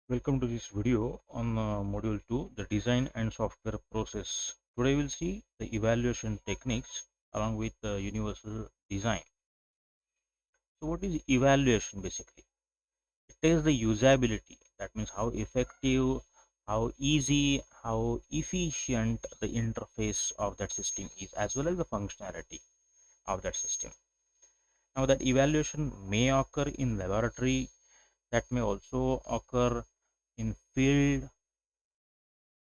Welcome to this video on module 2, the design and software process. Today we'll see the evaluation techniques along with the universal design. So what is evaluation basically? It is the usability. That means how effective, how easy, how efficient the interface of that system is, as well as the functionality of that system. Now that evaluation may occur in laboratory, that may also occur in field,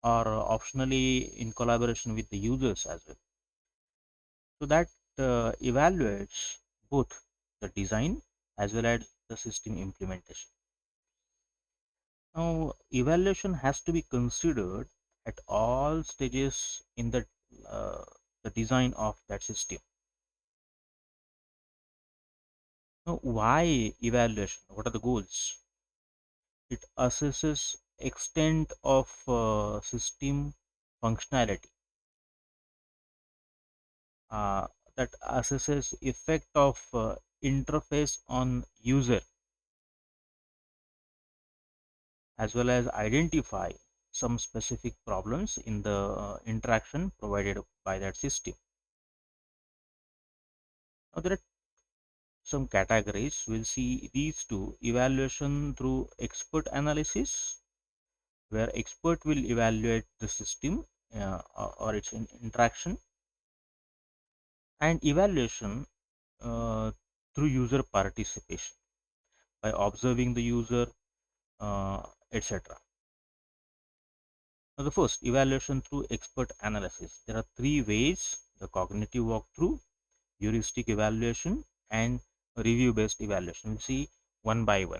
or optionally in collaboration with the users as well. So that evaluates both the design as well as the system implementation. Now, evaluation has to be considered at all stages in uh, the design of that system. Now, why evaluation? What are the goals? It assesses extent of system functionality, uh, that assesses effect of interface on user, as well as identify some specific problems in the interaction provided by that system. Now there are some categories. We'll see these two: evaluation through expert analysis, where expert will evaluate the system or its interaction, and evaluation through user participation by observing the user, etc. Now, the first, evaluation through expert analysis. There are three ways: the cognitive walkthrough, heuristic evaluation, and review based evaluation. We'll see one by one.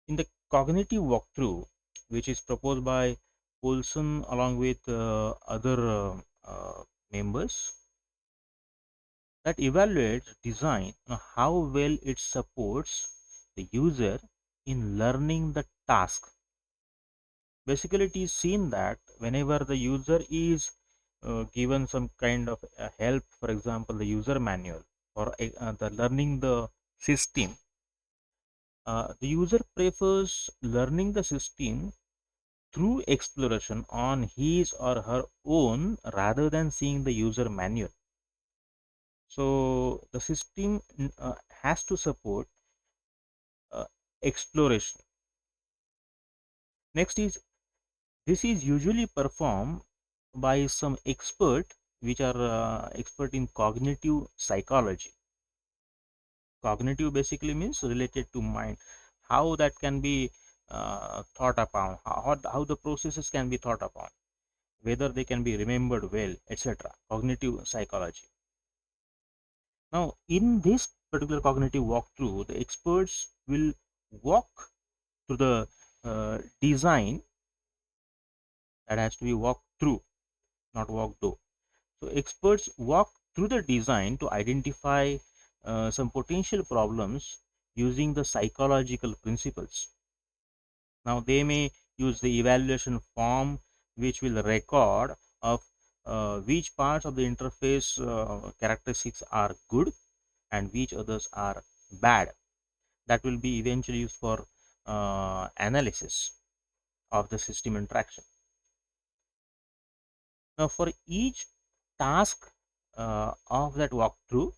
In the cognitive walkthrough, which is proposed by Olson along with other members, that evaluates design, how well it supports the user in learning the task. Basically, it is seen that whenever the user is given some kind of help, for example the user manual, or the learning the system, the user prefers learning the system through exploration on his or her own rather than seeing the user manual. So the system has to support uh, exploration. Next is, this is usually performed by some expert, which are expert in cognitive psychology. Cognitive basically means related to mind, how that can be thought upon, how the processes can be thought upon, whether they can be remembered well, etc. Cognitive psychology. Now in this particular cognitive walkthrough, the experts will walk through the design, that has to be walked through, not walked through. So experts walk through the design to identify some potential problems using the psychological principles. Now they may use the evaluation form, which will record of which parts of the interface characteristics are good and which others are bad. That will be eventually used for analysis of the system interaction. Now for each task of that walkthrough,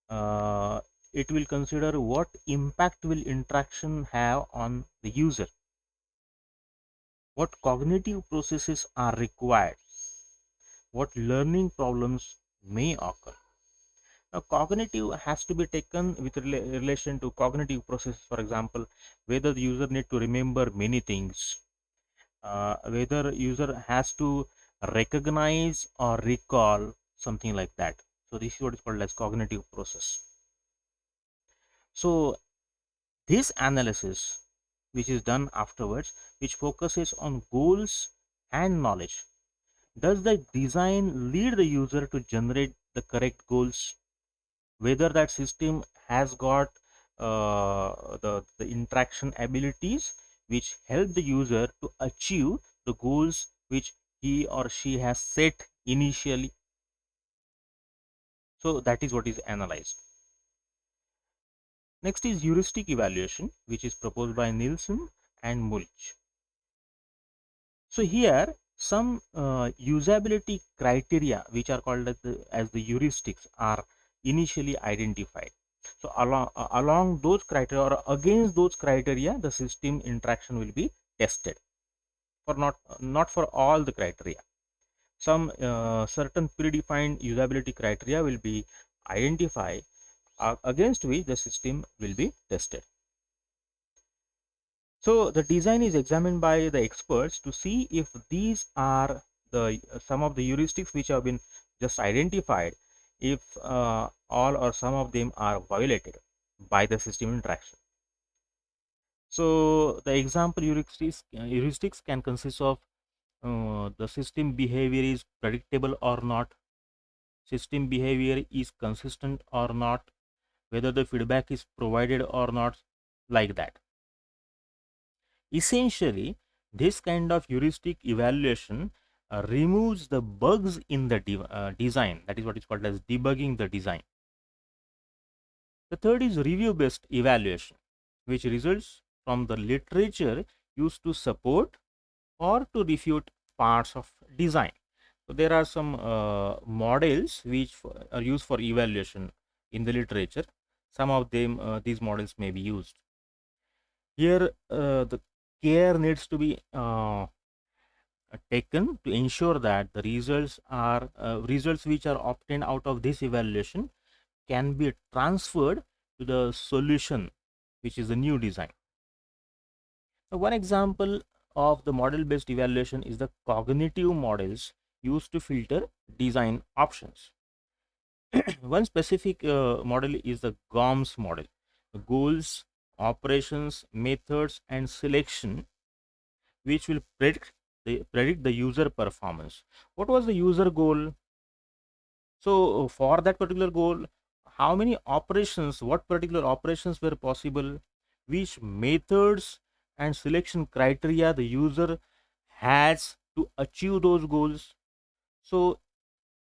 uh, it will consider what impact will interaction have on the user, what cognitive processes are required, what learning problems may occur. Now cognitive has to be taken with relation to cognitive processes. For example, whether the user need to remember many things, whether user has to recognize or recall something like that. So this is what is called as cognitive process. So this analysis, which is done afterwards, which focuses on goals and knowledge. Does the design lead the user to generate the correct goals? Whether that system has got the interaction abilities which help the user to achieve the goals which he or she has set initially. So that is what is analyzed. Next is heuristic evaluation, which is proposed by Nielsen and Mulch. So here some usability criteria, which are called as the heuristics, are initially identified. So along those criteria or against those criteria, the system interaction will be tested. For not for all the criteria, some certain predefined usability criteria will be identified, against which the system will be tested. So the design is examined by the experts to see if these are the some of the heuristics which have been just identified, if all or some of them are violated by the system interaction. So the example heuristics can consist of the system behavior is predictable or not, system behavior is consistent or not, whether the feedback is provided or not, like that. Essentially, this kind of heuristic evaluation removes the bugs in the design. That is what is called as debugging the design. The third is review based evaluation, which results from the literature used to support or to refute parts of design. So there are some models which are used for evaluation in the literature. Some of them, these models may be used. Here, the care needs to be taken to ensure that the results which are obtained out of this evaluation can be transferred to the solution, which is the new design. Now, one example of the model based evaluation is the cognitive models used to filter design options. One specific model is the GOMS model: goals, operations, methods, and selection, which will predict the user performance. What was the user goal? So for that particular goal, how many operations, what particular operations were possible, which methods and selection criteria the user has to achieve those goals. So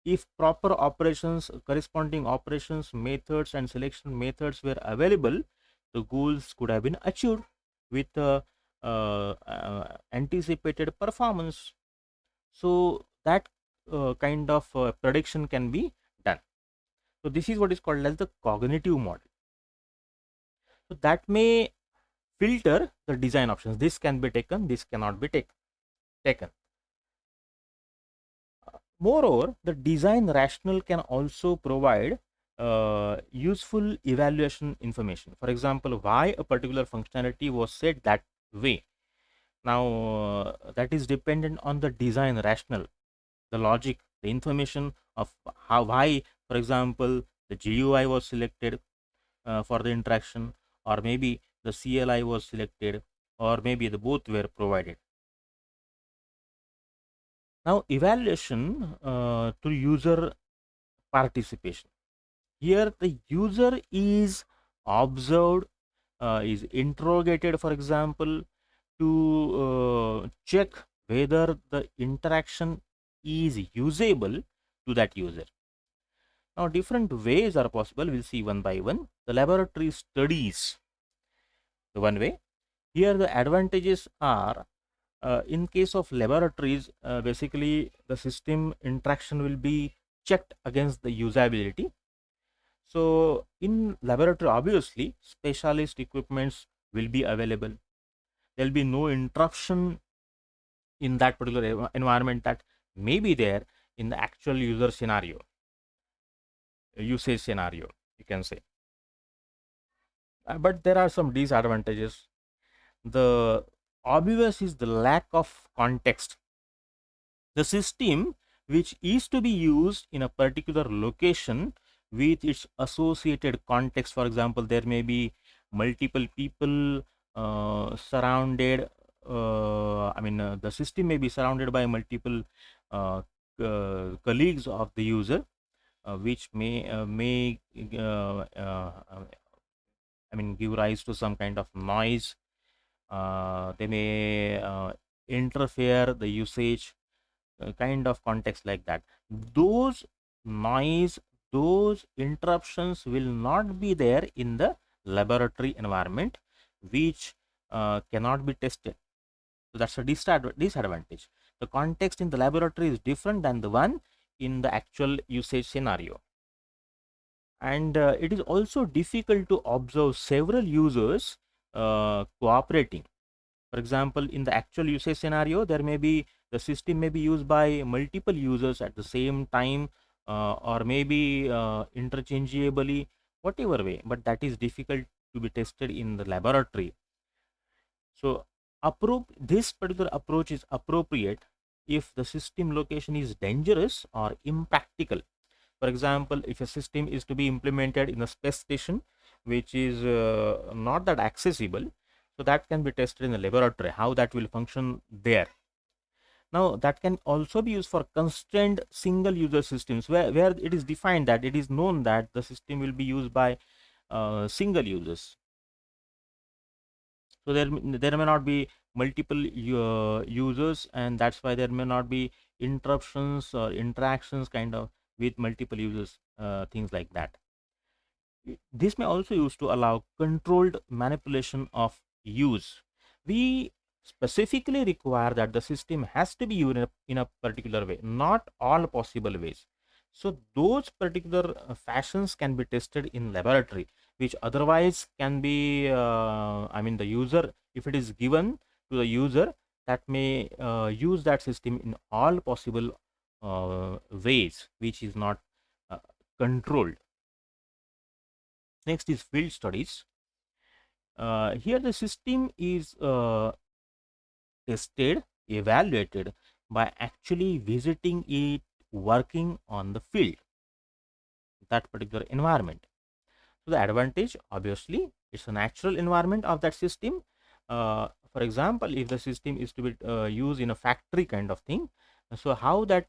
if proper operations, corresponding operations, methods and selection methods were available, the goals could have been achieved with anticipated performance. So that kind of prediction can be done. So this is what is called as the cognitive model. So that may filter the design options. This can be taken, this cannot be taken. Moreover, the design rationale can also provide useful evaluation information. For example, why a particular functionality was set that way. Now, that is dependent on the design rationale, the logic, the information of why, for example, the GUI was selected for the interaction, or maybe the CLI was selected, or maybe the both were provided. Now, evaluation through user participation. Here, the user is observed, is interrogated, for example, to check whether the interaction is usable to that user. Now, different ways are possible. We'll see one by one. The laboratory studies, the one way. Here, the advantages are, in case of laboratories, basically the system interaction will be checked against the usability. So in laboratory, obviously specialist equipments will be available. There will be no interruption in that particular environment that may be there in the actual user scenario, usage scenario, you can say. But there are some disadvantages. The obvious is the lack of context. The system which is to be used in a particular location with its associated context, for example, there may be multiple people surrounded, the system may be surrounded by multiple colleagues of the user, which may give rise to some kind of noise. They may interfere the usage, kind of context like that. Those noise, those interruptions will not be there in the laboratory environment which cannot be tested. So that's a disadvantage. The context in the laboratory is different than the one in the actual usage scenario. And it is also difficult to observe several users cooperating. For example, in the actual usage scenario, the system may be used by multiple users at the same time, or maybe interchangeably, whatever way, but that is difficult to be tested in the laboratory. So this particular approach is appropriate if the system location is dangerous or impractical. For example, if a system is to be implemented in a space station which is not that accessible, so that can be tested in the laboratory, how that will function there. Now that can also be used for constrained single user systems where it is defined that it is known that the system will be used by single users. So there may not be multiple users, and that's why there may not be interruptions or interactions kind of with multiple users, things like that. This may also use to allow controlled manipulation of use. We specifically require that the system has to be used in a particular way, not all possible ways. So those particular fashions can be tested in laboratory, which otherwise can be, the user, if it is given to the user, that may use that system in all possible ways, which is not uh, controlled. Next is field studies. Here the system is tested, evaluated by actually visiting it working on the field, that particular environment. So the advantage, obviously, it's a natural environment of that system. For example, if the system is to be used in a factory kind of thing, so how that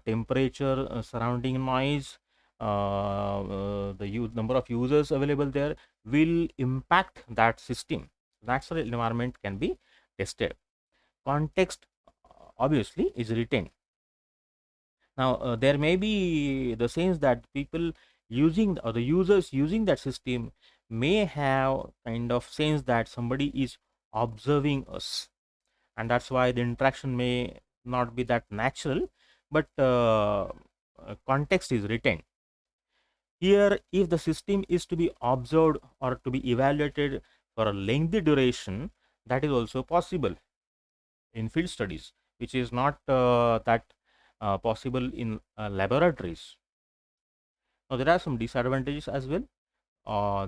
temperature, surrounding noise, the number of users available there will impact that system. Natural environment can be tested. Context, obviously, is retained. Now there may be the sense that people using or the users using that system may have kind of sense that somebody is observing us, and that's why the interaction may not be that natural, but context is retained. Here, if the system is to be observed or to be evaluated for a lengthy duration, that is also possible in field studies, which is not that possible in laboratories. Now, there are some disadvantages as well.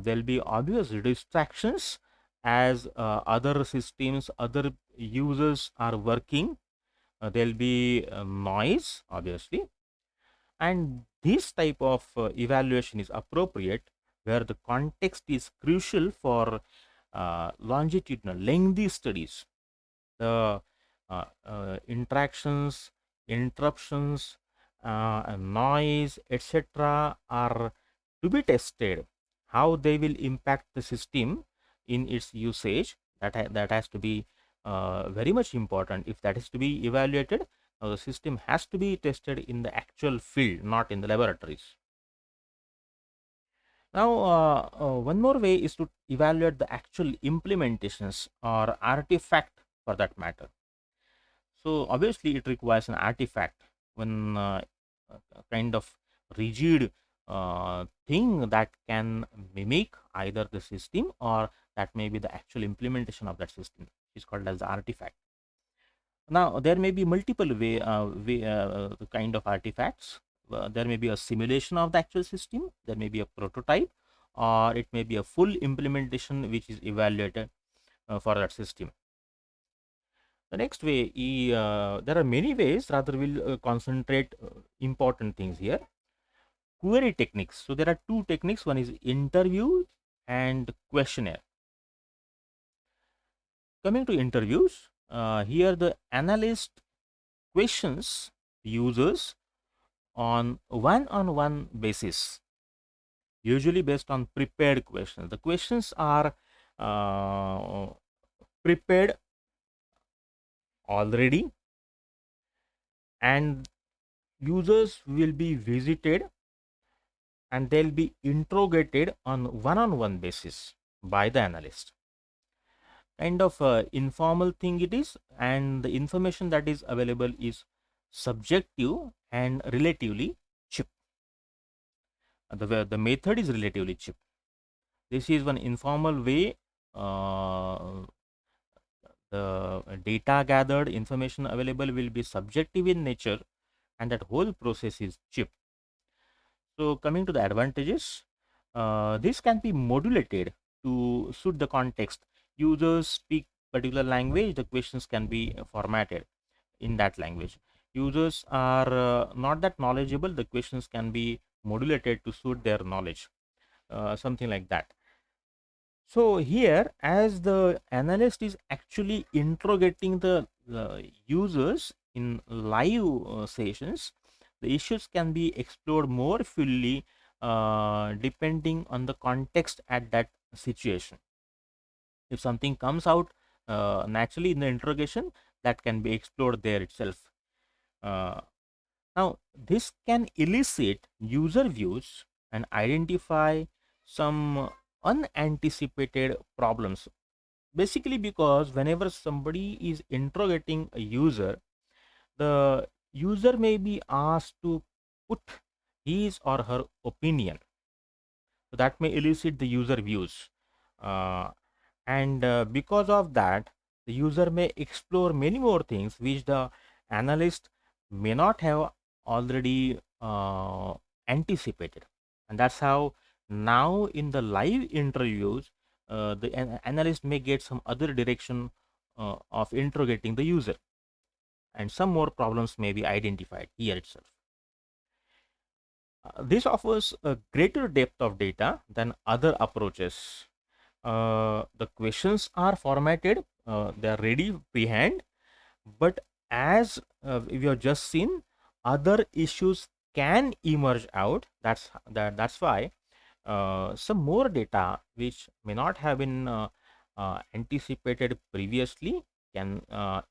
There will be obvious distractions as other systems, other users are working. There will be noise, obviously, and this type of evaluation is appropriate where the context is crucial for longitudinal, lengthy studies. The interactions, interruptions, noise, etc. are to be tested. How they will impact the system in its usage, that has to be very much important. If that is to be evaluated, the system has to be tested in the actual field, not in the laboratories. Now, one more way is to evaluate the actual implementations or artifact for that matter. So obviously it requires an artifact, one kind of rigid thing that can mimic either the system or that may be the actual implementation of that system, is called as the artifact. Now there may be multiple kind of artifacts. There may be a simulation of the actual system, there may be a prototype, or it may be a full implementation which is evaluated for that system. The next way, there are many ways, rather we'll concentrate important things here. Query techniques. So there are two techniques. One is interview and questionnaire. Coming to interviews, here the analyst questions users on one-on-one basis, usually based on prepared questions. The questions are prepared already, and users will be visited and they'll be interrogated on one-on-one basis by the analyst. Kind of informal thing it is, and the information that is available is subjective and relatively cheap. The method is relatively cheap. This is one informal way. The data gathered, information available will be subjective in nature, and that whole process is cheap. So coming to the advantages, this can be modulated to suit the context. Users speak particular language, the questions can be formatted in that language. Users are not that knowledgeable, the questions can be modulated to suit their knowledge, something like that. So here, as the analyst is actually interrogating the users in live sessions, the issues can be explored more fully depending on the context at that situation. If something comes out naturally in the interrogation, that can be explored there itself. Now, this can elicit user views and identify some unanticipated problems. Basically, because whenever somebody is interrogating a user, the user may be asked to put his or her opinion. So that may elicit the user views. And because of that, the user may explore many more things which the analyst may not have already anticipated. And that's how now in the live interviews, the analyst may get some other direction of interrogating the user, and some more problems may be identified here itself. This offers a greater depth of data than other approaches. The questions are formatted, they are ready pre-hand, but as we have just seen, other issues can emerge out. That's why some more data which may not have been anticipated previously can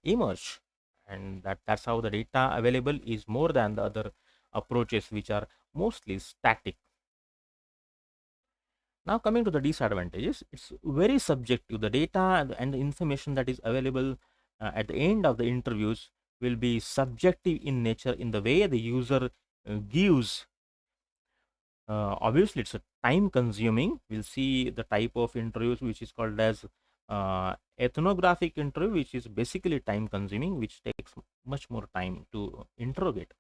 emerge, and that's how the data available is more than the other approaches which are mostly static. Now coming to the disadvantages, it's very subjective. The data and the information that is available at the end of the interviews will be subjective in nature in the way the user gives. Obviously, it's a time consuming. We'll see the type of interviews which is called as ethnographic interview, which is basically time consuming, which takes much more time to interrogate.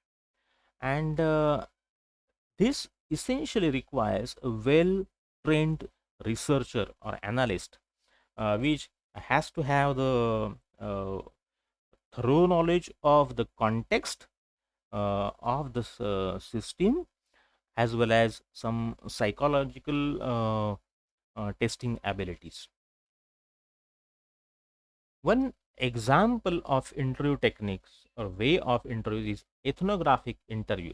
And this essentially requires a well trained researcher or analyst, which has to have the thorough knowledge of the context of the system, as well as some psychological testing abilities. One example of interview techniques or way of interview is ethnographic interview,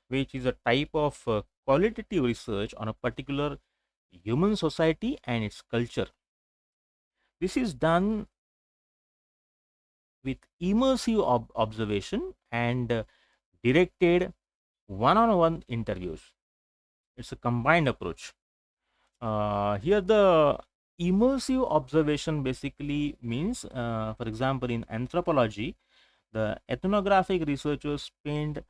which is a type of qualitative research on a particular human society and its culture. This is done with immersive observation and directed one-on-one interviews. It's a combined approach. Here, the immersive observation basically means, for example, in anthropology, the ethnographic researchers spend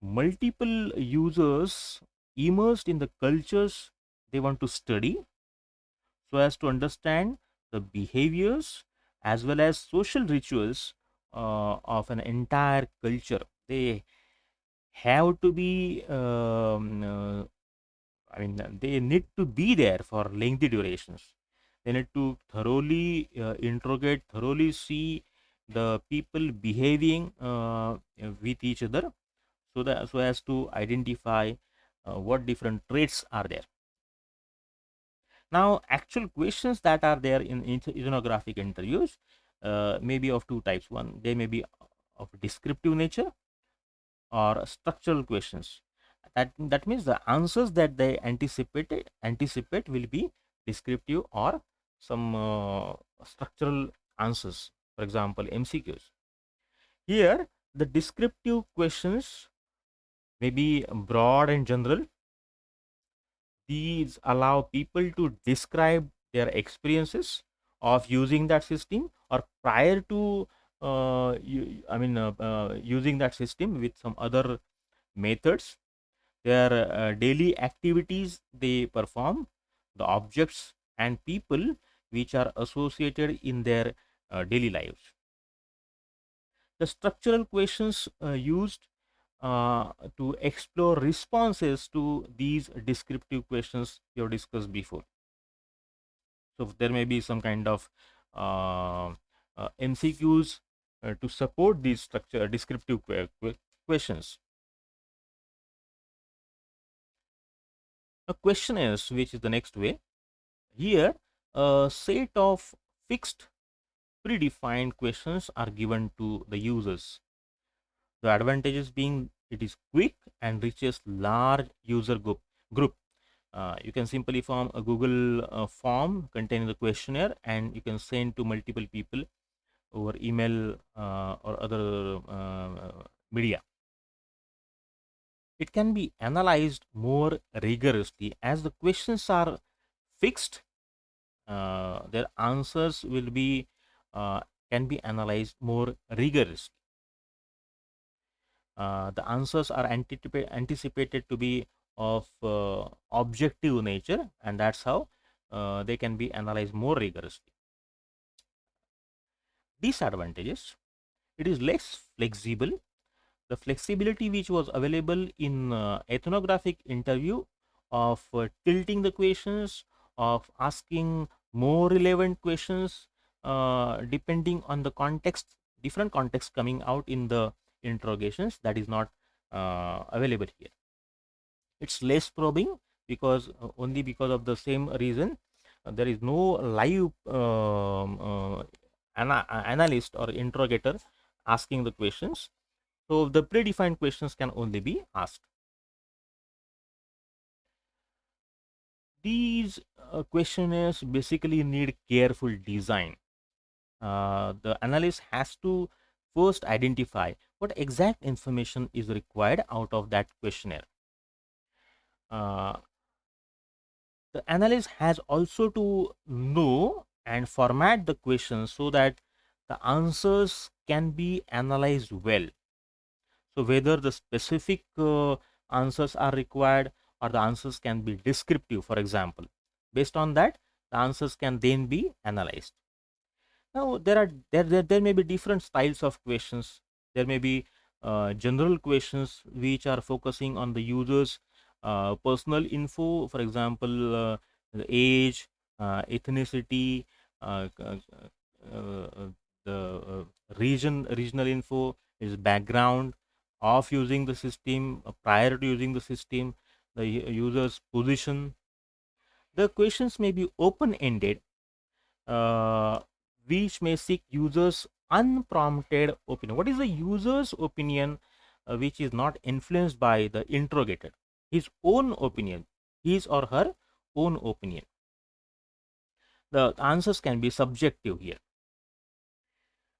multiple users immersed in the cultures they want to study, so as to understand the behaviors as well as social rituals of an entire culture. They have to be they need to be there for lengthy durations. They need to thoroughly interrogate, thoroughly see the people behaving with each other, so as to identify what different traits are there. Now, actual questions that are there in ethnographic interviews may be of two types. One, they may be of descriptive nature or structural questions. That means the answers that they anticipate will be descriptive or some structural answers, for example MCQs. Here the descriptive questions may be broad and general, These allow people to describe their experiences of using that system, or prior to using that system with some other methods, their daily activities they perform, the objects and people which are associated in their daily lives. The structural questions used to explore responses to these descriptive questions we have discussed before. So there may be some kind of uh, MCQs to support these structure descriptive questions. A question is, which is the next way. Here, a set of fixed predefined questions are given to the users. The advantages being it is quick and reaches large user group. You can simply form a Google form containing the questionnaire, and you can send to multiple people over email or other media. It can be analyzed more rigorously as the questions are fixed. Their answers will be can be analyzed more rigorously. The answers are anticipated to be of objective nature, and that's how they can be analyzed more rigorously. Disadvantages: it is less flexible. The flexibility which was available in ethnographic interview of tilting the questions, of asking more relevant questions depending on the context, different context coming out in the interrogations, that is not available here. It's less probing because only because of the same reason there is no live analyst or interrogator asking the questions, so the predefined questions can only be asked. These questionnaires basically need careful design. The analyst has to first identify what exact information is required out of that questionnaire. Uh, the analyst has also to know and format the questions so that the answers can be analyzed well. So whether the specific answers are required or the answers can be descriptive, for example, based on that the answers can then be analyzed. Now there may be different styles of questions. There may be general questions which are focusing on the user's personal info, for example, the age, ethnicity, the regional info, is background of using the system, prior to using the system, the user's position. The questions may be open ended, uh, which may seek users unprompted opinion. What is the user's opinion which is not influenced by the interrogated? His own opinion, his or her own opinion. The answers can be subjective here.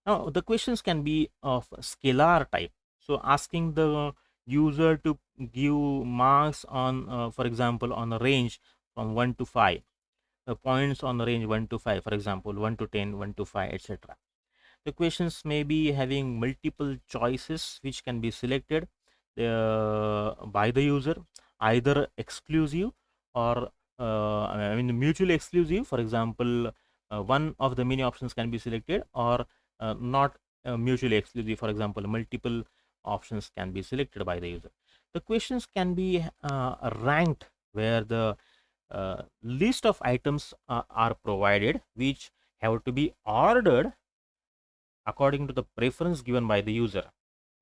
Now the questions can be of scalar type, so asking the user to give marks on for example on a range from 1 to 5, points on the range 1 to 5, for example 1 to 10, 1 to 5, etc. The questions may be having multiple choices which can be selected by the user, either exclusive or mutually exclusive. For example, one of the many options can be selected, or not mutually exclusive. For example, multiple options can be selected by the user. The questions can be ranked, where the list of items are provided which have to be ordered according to the preference given by the user.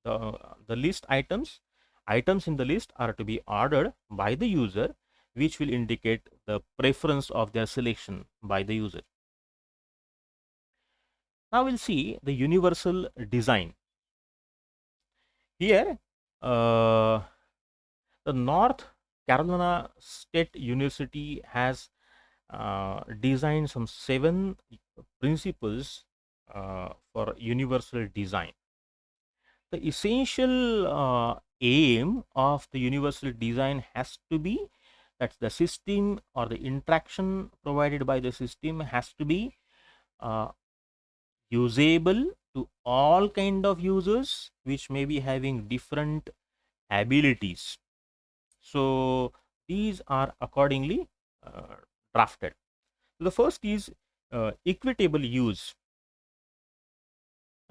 The list items in the list are to be ordered by the user, which will indicate the preference of their selection by the user. Now we'll see the universal design. Here, the North Carolina State University has designed some 7 principles for universal design. The essential aim of the universal design has to be That's the system or the interaction provided by the system has to be uh, usable to all kind of users which may be having different abilities. So these are accordingly drafted. The first is equitable use.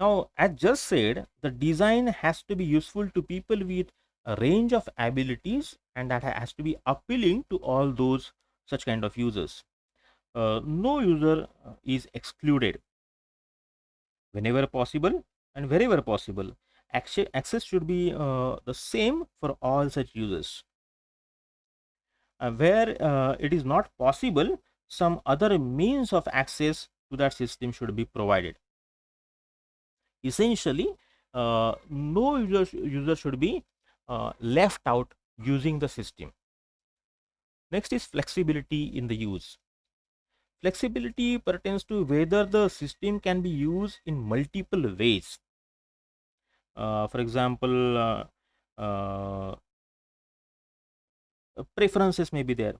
Now, as just said, the design has to be useful to people with a range of abilities, and that has to be appealing to all those such kind of users. No user is excluded. Whenever possible and wherever possible, access should be the same for all such users. Where it is not possible, some other means of access to that system should be provided. Essentially, no user should be left out using the system. Next is flexibility in the use. Flexibility pertains to whether the system can be used in multiple ways. For example, uh, preferences may be there.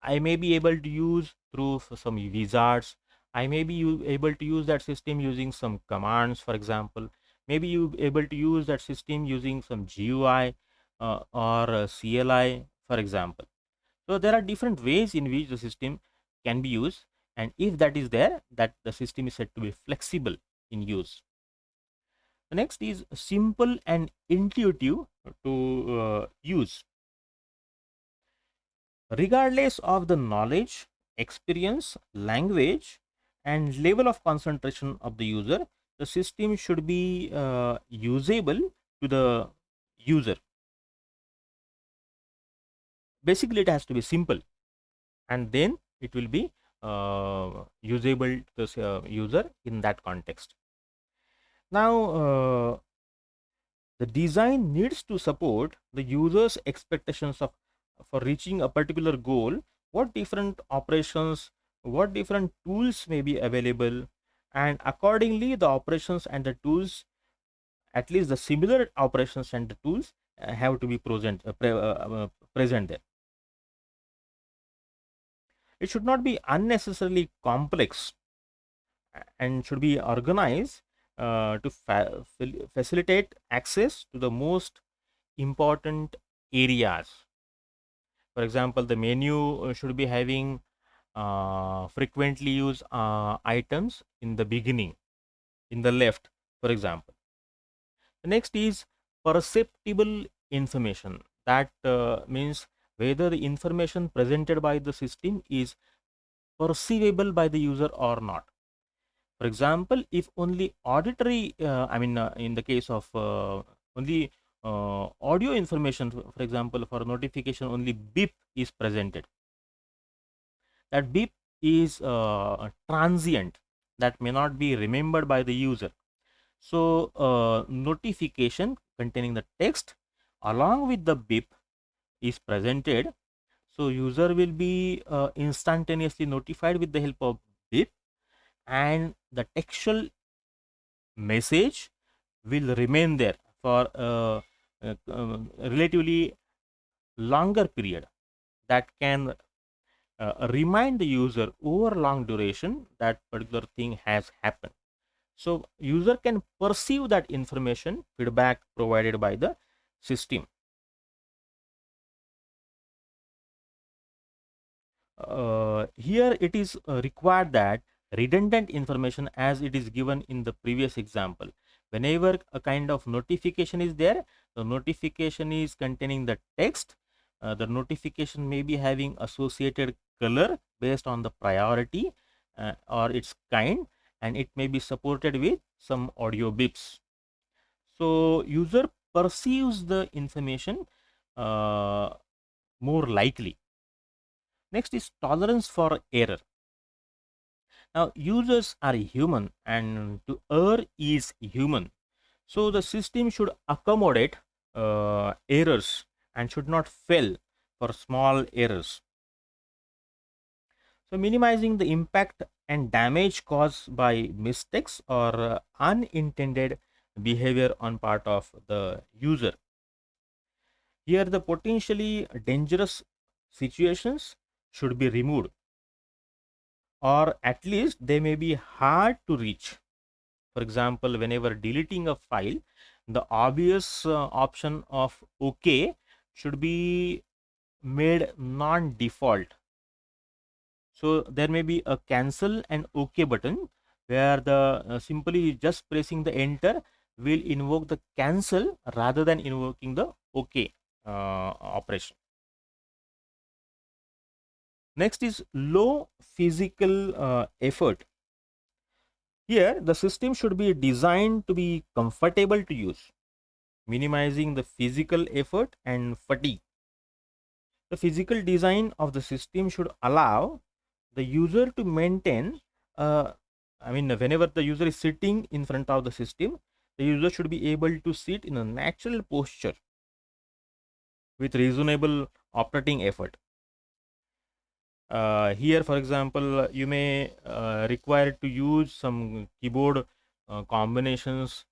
I may be able to use through some wizards. I may be able to use that system using some commands, for example. Maybe you able to use that system using some GUI or CLI, for example. So there are different ways in which the system can be used, and if that is there, that the system is said to be flexible in use. The next is simple and intuitive to use. Regardless of the knowledge, experience, language, and level of concentration of the user, the system should be usable to the user. Basically, it has to be simple, and then it will be usable to the user in that context. Now, the design needs to support the user's expectations of for reaching a particular goal. What different operations, what different tools may be available, and accordingly the operations and the tools, at least the similar operations and the tools have to be present there. It should not be unnecessarily complex and should be organized to facilitate access to the most important areas. For example, the menu should be having frequently used items in the beginning, in the left, for example. The next is perceptible information. That means whether the information presented by the system is perceivable by the user or not. For example, if only auditory, in the case of only audio information, for example, for notification, only beep is presented. That beep is transient, that may not be remembered by the user. So, notification containing the text along with the beep is presented. So, user will be instantaneously notified with the help of beep, and the textual message will remain there for a relatively longer period, that can remind the user over long duration that particular thing has happened. So user can perceive that information feedback provided by the system. Here it is required that redundant information, as it is given in the previous example. Whenever a kind of notification is there, the notification is containing the text. The notification may be having associated color based on the priority or its kind, and it may be supported with some audio beeps. So user perceives the information more likely. Next is tolerance for error. Now, users are human and to err is human. So, the system should accommodate errors and should not fail for small errors. So, minimizing the impact and damage caused by mistakes or unintended behavior on part of the user. Here, the potentially dangerous situations should be removed, or at least they may be hard to reach. For example, whenever deleting a file, the obvious option of OK should be made non-default. So there may be a cancel and OK button where the simply just pressing the enter will invoke the cancel rather than invoking the OK operation. Next is low physical effort. Here, the system should be designed to be comfortable to use, minimizing the physical effort and fatigue. The physical design of the system should allow the user to maintain, whenever the user is sitting in front of the system, the user should be able to sit in a natural posture with reasonable operating effort. Here, for example, you may require to use some keyboard combinations.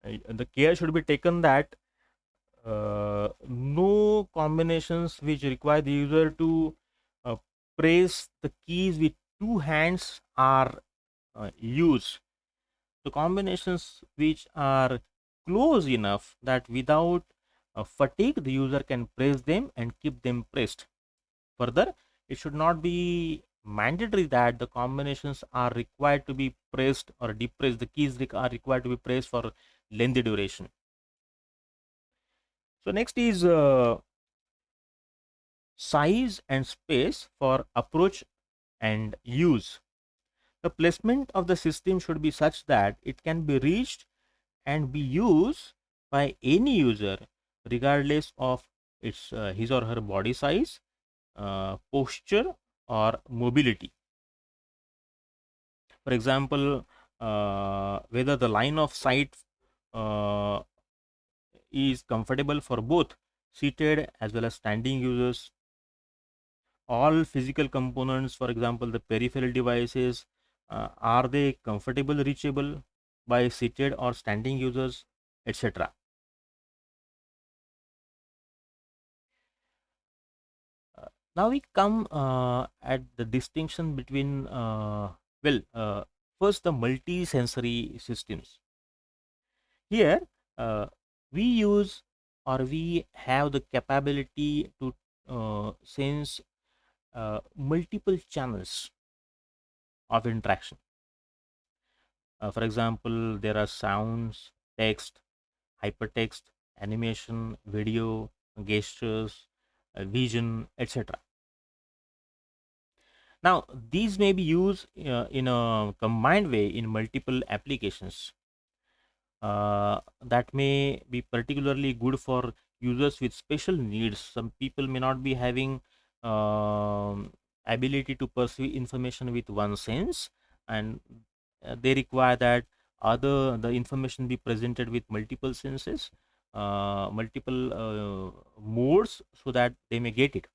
The care should be taken that no combinations which require the user to uh, press the keys with two hands are used. The combinations which are close enough that without fatigue the user can press them and keep them pressed. Further, it should not be mandatory that the combinations are required to be pressed or depressed. The keys are required to be pressed for lengthy duration. So next is size and space for approach and use. The placement of the system should be such that it can be reached and be used by any user regardless of its his or her body size, posture or mobility. For example, whether the line of sight uh, is comfortable for both seated as well as standing users. All physical components, for example, the peripheral devices, are they comfortable reachable by seated or standing users, etc. Now we come at the distinction between first the multi-sensory systems. Here we use or we have the capability to sense multiple channels of interaction. For example, there are sounds, text, hypertext, animation, video, gestures, vision, etc. Now, these may be used in a combined way in multiple applications. That may be particularly good for users with special needs. Some people may not be having ability to perceive information with one sense, and they require that the information be presented with multiple senses, multiple modes, so that they may get it.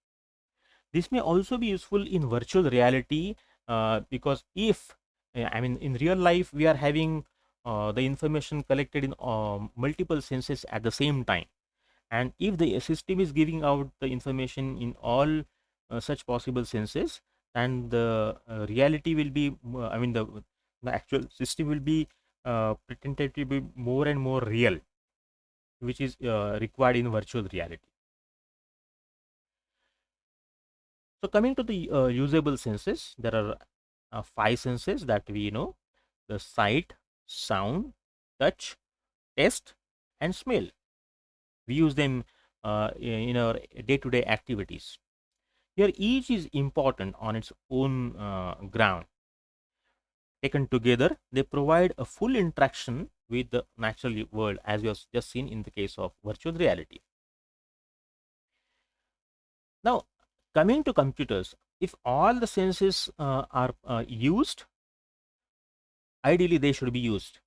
This may also be useful in virtual reality, because if in real life we are having the information collected in multiple senses at the same time, and if the system is giving out the information in all such possible senses, then the reality will be the actual system will be pretended to be more and more real, which is required in virtual reality. So coming to the usable senses, there are 5 senses that we know: the sight, sound, touch, taste, and smell. We use them in our day-to-day activities. Here, each is important on its own ground. Taken together, they provide a full interaction with the natural world, as we have just seen in the case of virtual reality. Now, coming to computers, if all the senses are used, ideally they should be used.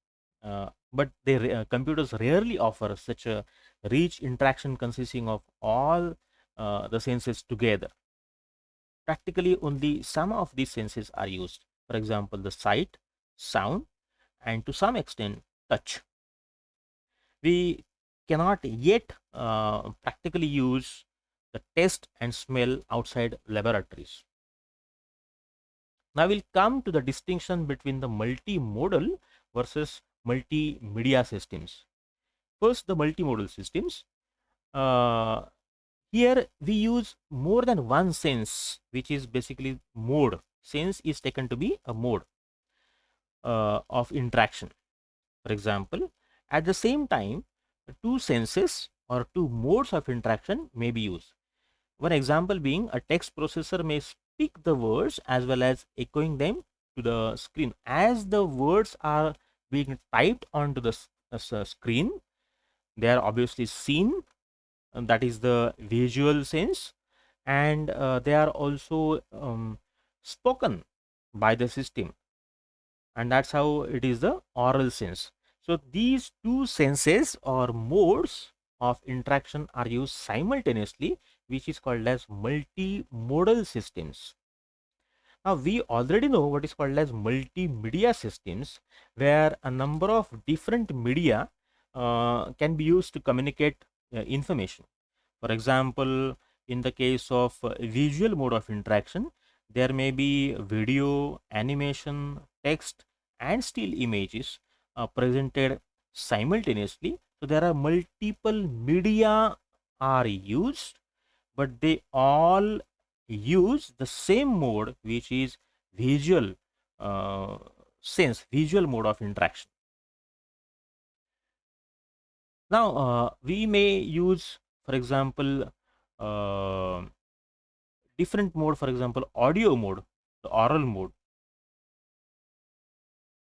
But computers rarely offer such a rich interaction consisting of all the senses together. Practically, only some of these senses are used. For example, the sight, sound, and to some extent, touch. We cannot yet practically use the taste and smell outside laboratories. Now we'll come to the distinction between the multimodal versus multimedia systems. First, the multimodal systems. Uh, Here we use more than one sense, which is basically mode. Sense is taken to be a mode of interaction. For example, at the same time, two senses or two modes of interaction may be used. One example being a text processor may speak the words as well as echoing them to the screen. As the words are being typed onto the screen, they are obviously seen, and that is the visual sense, and they are also spoken by the system, and that's how it is the oral sense. So these two senses or modes of interaction are used simultaneously, which is called as multimodal systems. Now we already know what is called as multimedia systems, where a number of different media can be used to communicate information. For example, in the case of visual mode of interaction, there may be video, animation, text, and still images presented simultaneously. So there are multiple media are used, but they all use the same mode, which is visual sense, visual mode of interaction. Now we may use, for example, uh, different mode, for example audio mode, the oral mode,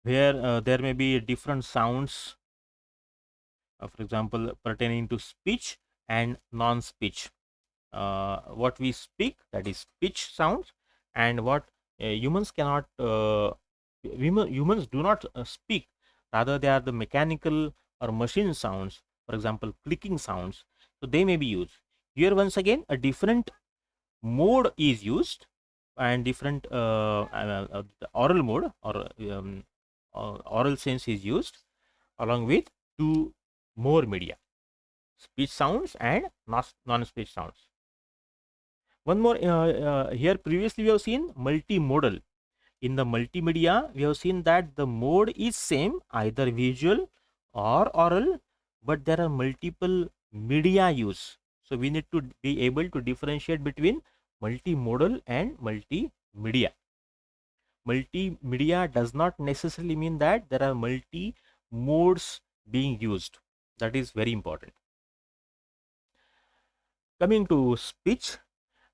where there may be different sounds, for example pertaining to speech and non-speech. What we speak, that is speech sounds, and what humans cannot humans do not speak, rather they are the mechanical or machine sounds, for example clicking sounds. So they may be used here. Once again, a different mode is used, and different the oral mode or oral sense is used along with two more media, speech sounds and non-speech sounds. One more here, previously we have seen multimodal. In the multimedia, we have seen that the mode is same, either visual or oral, but there are multiple media use. So we need to be able to differentiate between multimodal and multimedia. Multimedia does not necessarily mean that there are multi modes being used. That is very important. Coming to speech,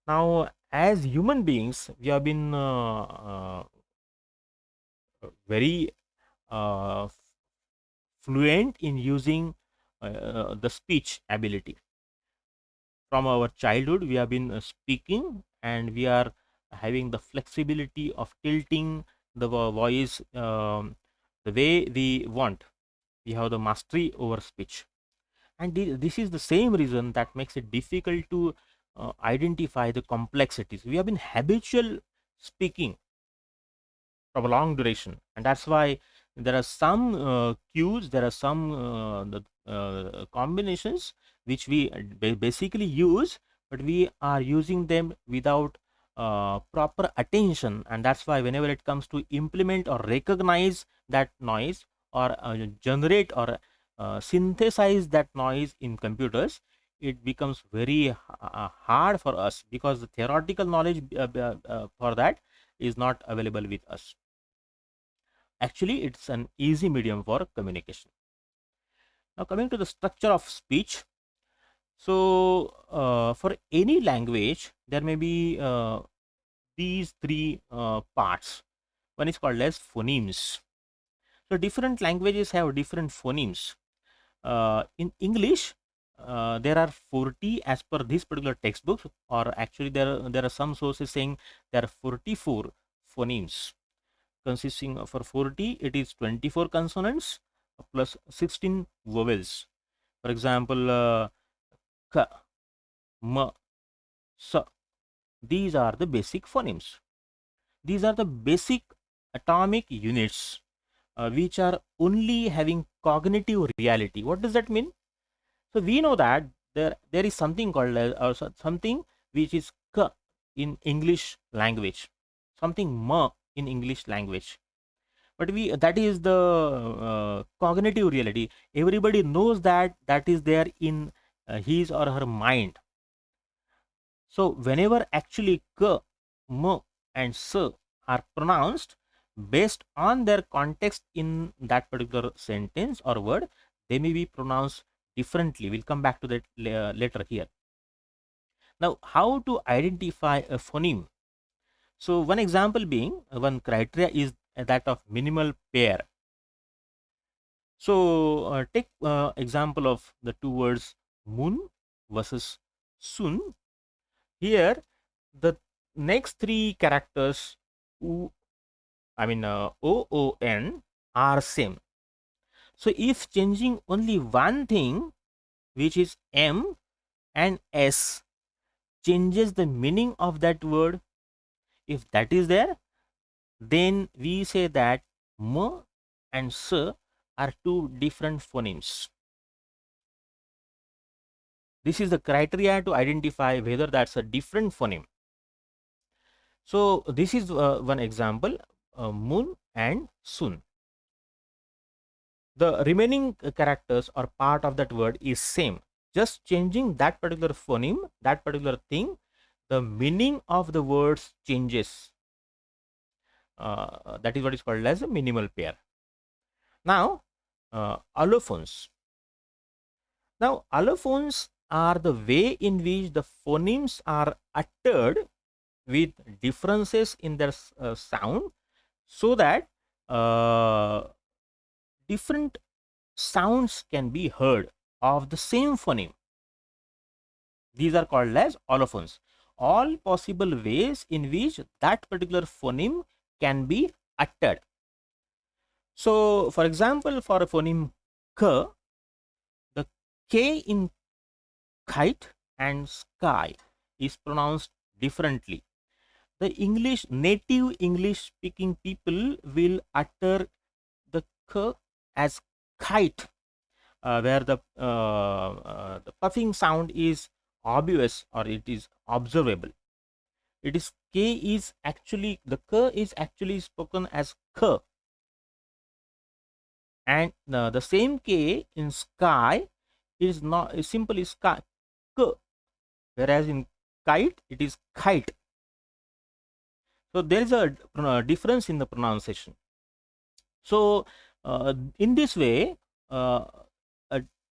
now as human beings, we have been very uh, fluent in using the speech ability. From our childhood, we have been speaking, and we are having the flexibility of tilting the voice the way we want. We have the mastery over speech, and this is the same reason that makes it difficult to identify the complexities. We have been habitual speaking from a long duration, and that's why there are some cues, there are some combinations which we basically use, but we are using them without proper attention, and that's why whenever it comes to implement or recognize that noise, or generate or synthesize that noise in computers, it becomes very hard for us, because the theoretical knowledge for that is not available with us. Actually, it's an easy medium for communication. Now coming to the structure of speech. So for any language, there may be these three parts. One is called as phonemes. So different languages have different phonemes. In English, there are 40 as per this particular textbook, or actually there are some sources saying there are 44 phonemes, consisting of, for 40 it is 24 consonants plus 16 vowels. For example, k, m, s, these are the basic phonemes. These are the basic atomic units which are only having cognitive reality. What does that mean? So we know that there is something called as, or something which is k in English language, something m in English language. But we that is the cognitive reality. Everybody knows that that is there in his or her mind. So whenever actually k, m, and s are pronounced based on their context in that particular sentence or word, they may be pronounced differently. We'll come back to that later here. Now, how to identify a phoneme? So one example being, one criteria is that of minimal pair. So take example of the two words moon versus sun. Here the next three characters o, OON are same. So if changing only one thing, which is M and S, changes the meaning of that word, if that is there, then we say that M and S are two different phonemes. This is the criteria to identify whether that's a different phoneme. So this is one example, moon and sun. The remaining characters or part of that word is same. Just changing that particular phoneme, that particular thing, the meaning of the words changes. That is what is called as a minimal pair. Now, allophones. Now, allophones are the way in which the phonemes are uttered with differences in their sound, so that different sounds can be heard of the same phoneme. These are called as allophones. All possible ways in which that particular phoneme can be uttered. So, for example, for a phoneme k, the k in kite and sky is pronounced differently. The native English speaking people will utter the k as kite, where the puffing sound is obvious or it is observable. It is k is actually, the k is actually spoken as k, and the same k in sky is not, is simply sky k, whereas in kite it is kite. So there is a difference in the pronunciation. So in this way, a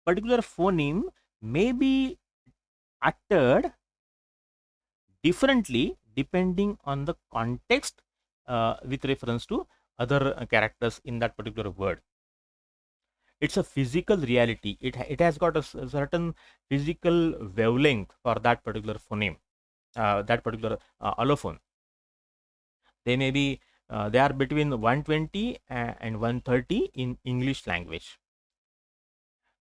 particular phoneme may be uttered differently depending on the context with reference to other characters in that particular word. It's a physical reality. It has got a certain physical wavelength for that particular phoneme, that particular allophone. They may be they are between 120 and 130 in English language.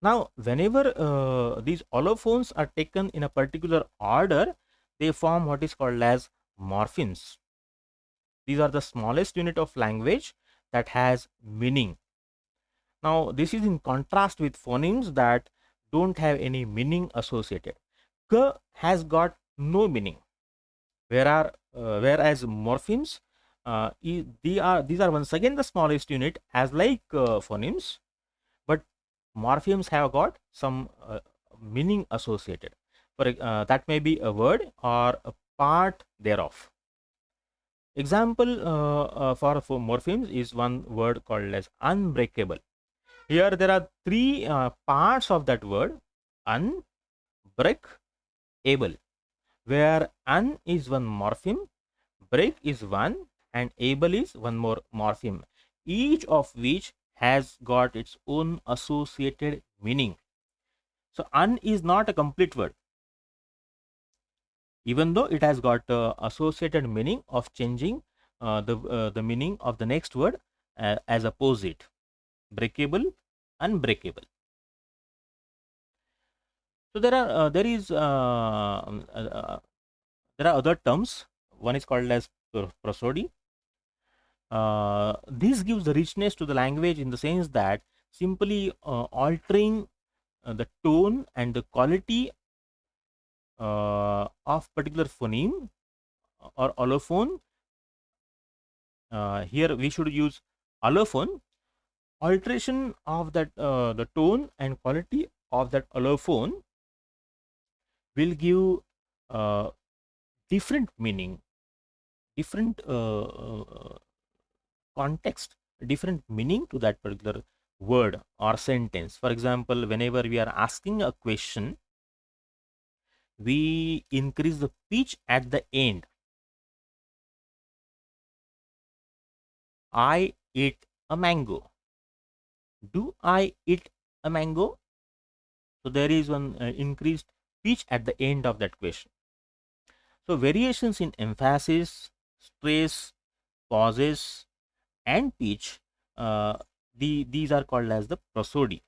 Now, whenever these allophones are taken in a particular order, they form what is called as morphemes. These are the smallest unit of language that has meaning. Now, this is in contrast with phonemes that don't have any meaning associated. K has got no meaning, whereas morphemes, these are once again the smallest unit, as like phonemes, but morphemes have got some meaning associated. That may be a word or a part thereof. Example for morphemes is one word called as unbreakable. Here there are three parts of that word: un, break, able, where un is one morpheme, break is one, and able is one more morpheme, each of which has got its own associated meaning. So un is not a complete word, even though it has got associated meaning of changing the meaning of the next word as opposite: breakable, unbreakable. So there are other terms. One is called as prosody. This gives the richness to the language in the sense that simply altering the tone and the quality of particular phoneme or allophone. Here we should use allophone. Alteration of that the tone and quality of that allophone will give uh, different meaning, different context, different meaning to that particular word or sentence. For example, whenever we are asking a question, we increase the pitch at the end. I eat a mango. Do I eat a mango? So there is one increased pitch at the end of that question. So variations in emphasis, stress, pauses, and pitch, uh, these are called as the prosody.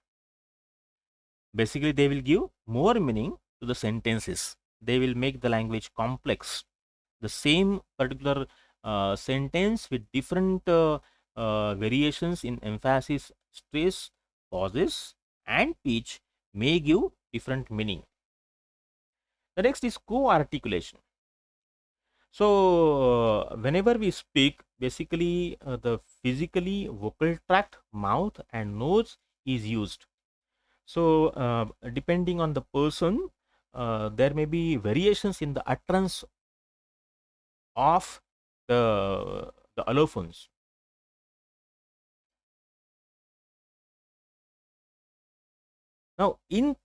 Basically, they will give more meaning to the sentences. They will make the language complex. The same particular sentence with different variations in emphasis, stress, pauses, and pitch may give different meaning. The next is co-articulation. So, whenever we speak, basically the physically vocal tract, mouth, and nose is used. So, depending on the person, there may be variations in the utterance of the allophones. Now, in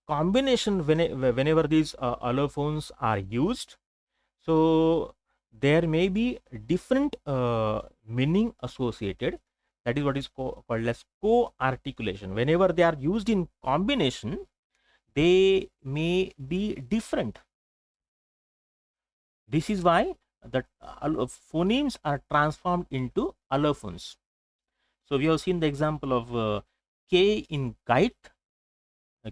combination, whenever these allophones are used, so there may be different meaning associated. That is what is called as co-articulation. Whenever they are used in combination, they may be different. This is why the phonemes are transformed into allophones. So we have seen the example of K in kite,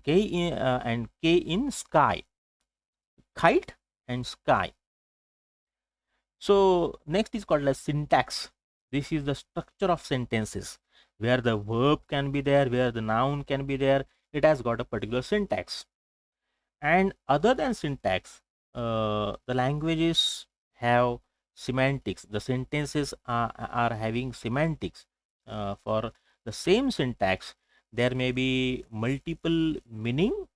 K in, and K in sky, kite and sky. So next is called as syntax. This is the structure of sentences where the verb can be there, where the noun can be there. It has got a particular syntax. And other than syntax, the languages have semantics. The sentences are having semantics. For the same syntax, there may be multiple meaning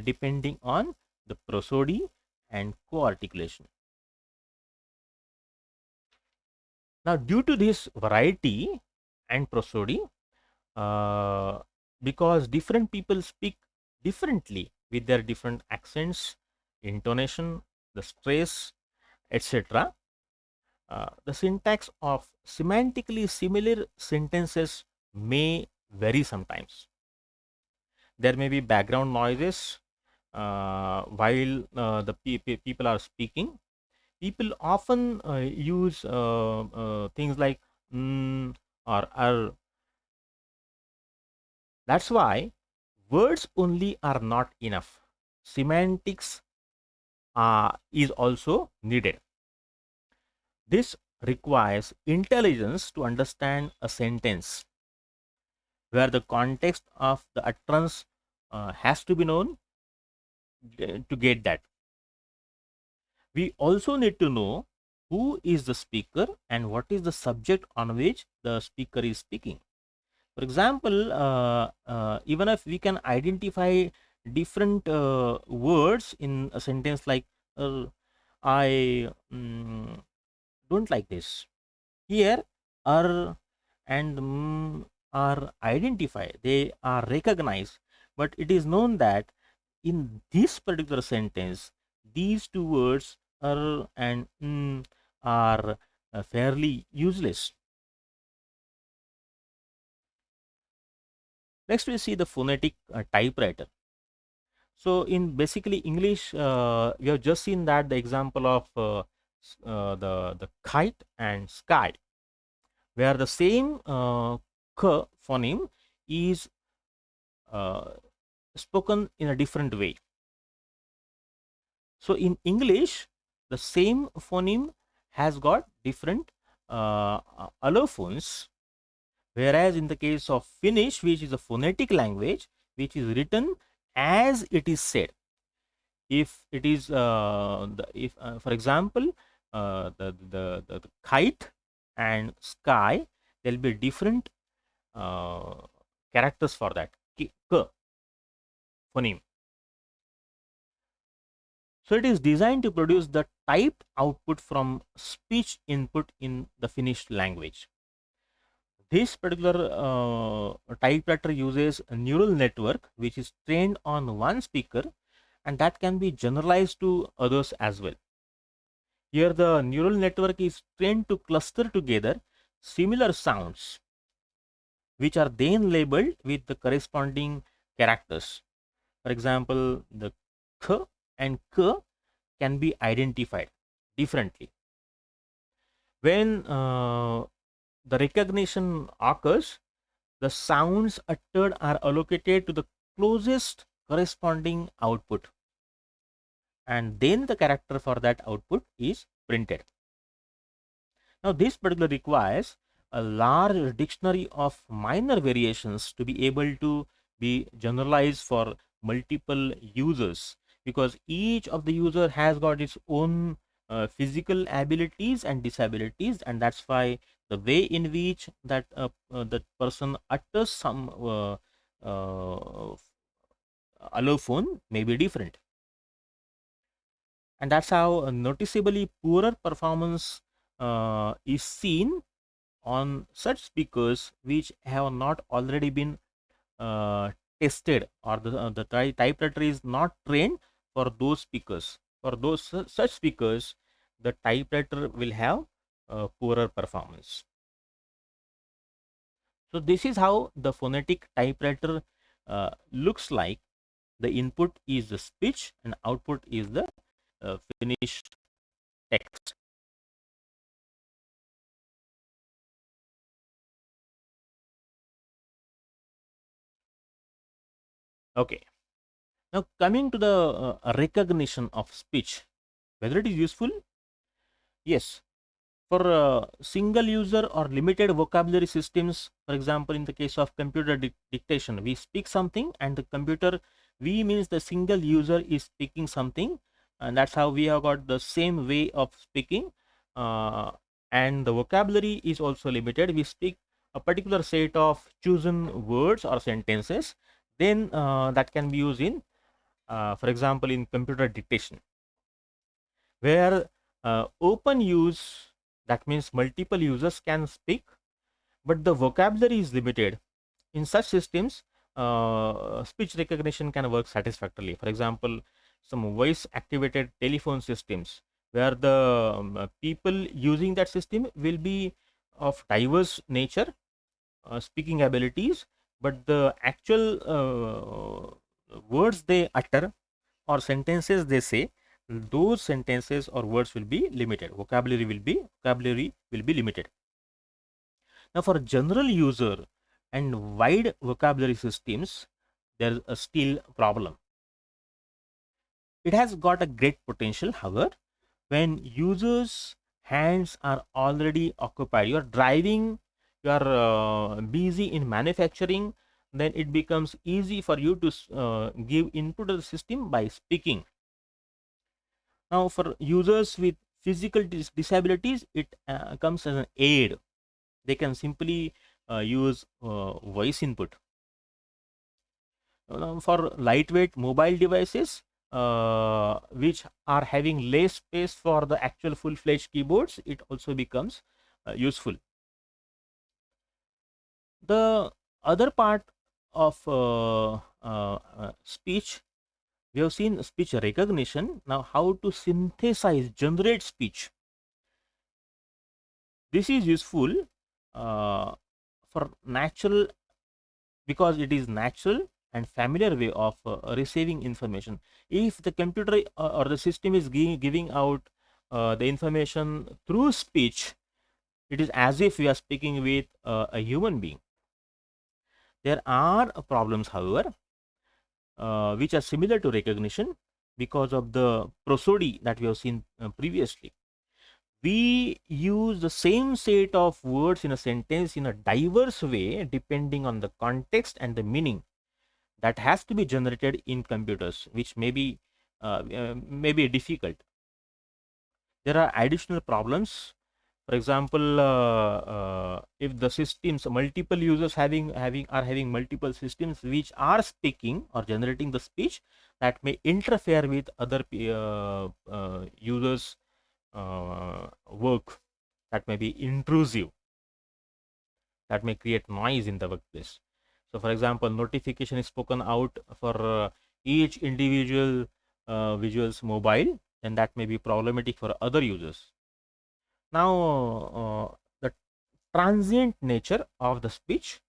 depending on the prosody and co-articulation. Now, due to this variety and prosody, uh, because different people speak differently with their different accents, intonation, the stress, etc., the syntax of semantically similar sentences may vary sometimes. There may be background noises while the people are speaking. People often use things like or are. That's why words only are not enough. Semantics is also needed. This requires intelligence to understand a sentence where the context of the utterance has to be known to get that. We also need to know who is the speaker and what is the subject on which the speaker is speaking. For example, even if we can identify different words in a sentence like I don't like this. Here, and are identified, they are recognized, but it is known that in this particular sentence, these two words and are fairly useless. Next, we see the phonetic typewriter. So, in basically English, we have just seen that the example of the kite and sky, where the same k phoneme is spoken in a different way. So, in English, the same phoneme has got different allophones, whereas in the case of Finnish, which is a phonetic language, which is written as it is said. If it is if for example the kite and sky, there will be different uh, characters for that k phoneme. So it is designed to produce the typed output from speech input in the finished language. This particular typewriter uses a neural network which is trained on one speaker, and that can be generalized to others as well. Here the neural network is trained to cluster together similar sounds, which are then labeled with the corresponding characters. For example, the k and k can be identified differently. When the recognition occurs, the sounds uttered are allocated to the closest corresponding output, and then the character for that output is printed. Now, this particular requires a large dictionary of minor variations to be able to be generalized for multiple users, because each of the user has got its own physical abilities and disabilities, and that's why the way in which that person utters some allophone may be different, and that's how a noticeably poorer performance is seen on such speakers which have not already been tested, or the typewriter is not trained for those speakers. For those such speakers, the typewriter will have poorer performance. So this is how the phonetic typewriter looks like. The input is the speech and output is the finished text. Okay. Now coming to the recognition of speech, whether it is useful? Yes. For single user or limited vocabulary systems, for example, in the case of computer dictation, we speak something and the computer, we means the single user is speaking something, and that's how we have got the same way of speaking, and the vocabulary is also limited. We speak a particular set of chosen words or sentences, then that can be used in for example in computer dictation, where open use, that means multiple users can speak, but the vocabulary is limited. In such systems, speech recognition can work satisfactorily. For example, some voice activated telephone systems, where the people using that system will be of diverse nature, speaking abilities, but the actual words they utter or sentences they say, those sentences or words will be limited. Vocabulary will be limited. Now, for general user and wide vocabulary systems, there is a still problem. It has got a great potential, however, when users' hands are already occupied. You are driving, you are busy in manufacturing, then it becomes easy for you to give input to the system by speaking. Now, for users with physical disabilities, it comes as an aid. They can simply use voice input. For lightweight mobile devices, which are having less space for the actual full-fledged keyboards, it also becomes useful. The other part of speech, we have seen speech recognition. Now, how to synthesize, generate speech. This is useful for natural, because it is natural and familiar way of receiving information. If the computer or the system is giving out the information through speech, it is as if we are speaking with a human being. There are problems, however, which are similar to recognition because of the prosody that we have seen previously. We use the same set of words in a sentence in a diverse way depending on the context and the meaning. that has to be generated in computers, which may be difficult. There are additional problems. For example, if the systems, multiple users are having multiple systems which are speaking or generating the speech, that may interfere with other users work, that may be intrusive, that may create noise in the workplace. So for example, notification is spoken out for each individual visual's mobile, and that may be problematic for other users. Now the transient nature of the speech,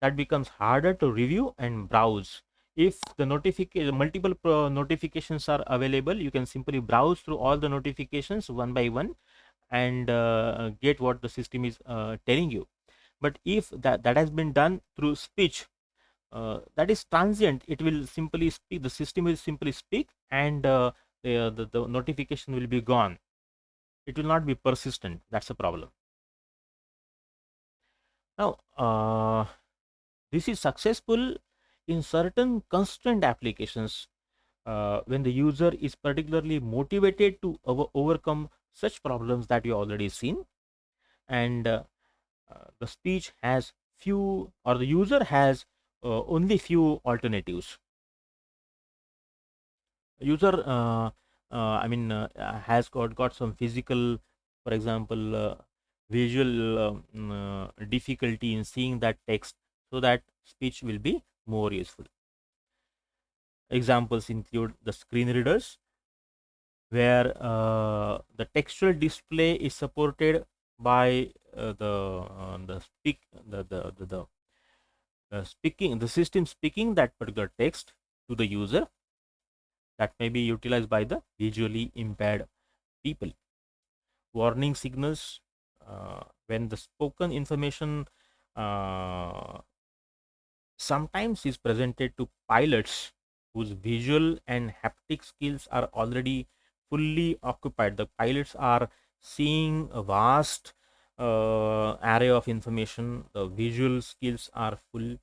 that becomes harder to review and browse. If the multiple notifications are available, you can simply browse through all the notifications one by one and get what the system is telling you. But if that has been done through speech, that is transient. It will simply speak, the system will simply speak, and the notification will be gone. It will not be persistent. That's a problem. Now this is successful in certain constrained applications, when the user is particularly motivated to overcome such problems that you already seen, and the speech has few, or the user has only few alternatives. User has got some physical, for example, visual difficulty in seeing that text, so that speech will be more useful. Examples include the screen readers, where the textual display is supported by the system speaking that particular text to the user, that may be utilized by the visually impaired people. Warning signals, when the spoken information uh, sometimes is presented to pilots whose visual and haptic skills are already fully occupied. The pilots are seeing a vast array of information. The visual skills are full.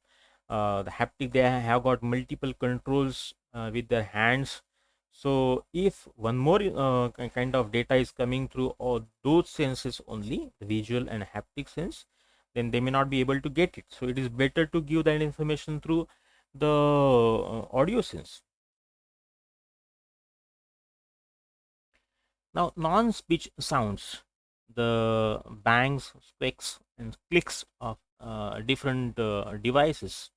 The haptic, they have got multiple controls with their hands. So if one more kind of data is coming through all those senses only, the visual and haptic sense, then they may not be able to get it. So it is better to give that information through the audio sense. Now non-speech sounds, the bangs, squeaks and clicks of different devices,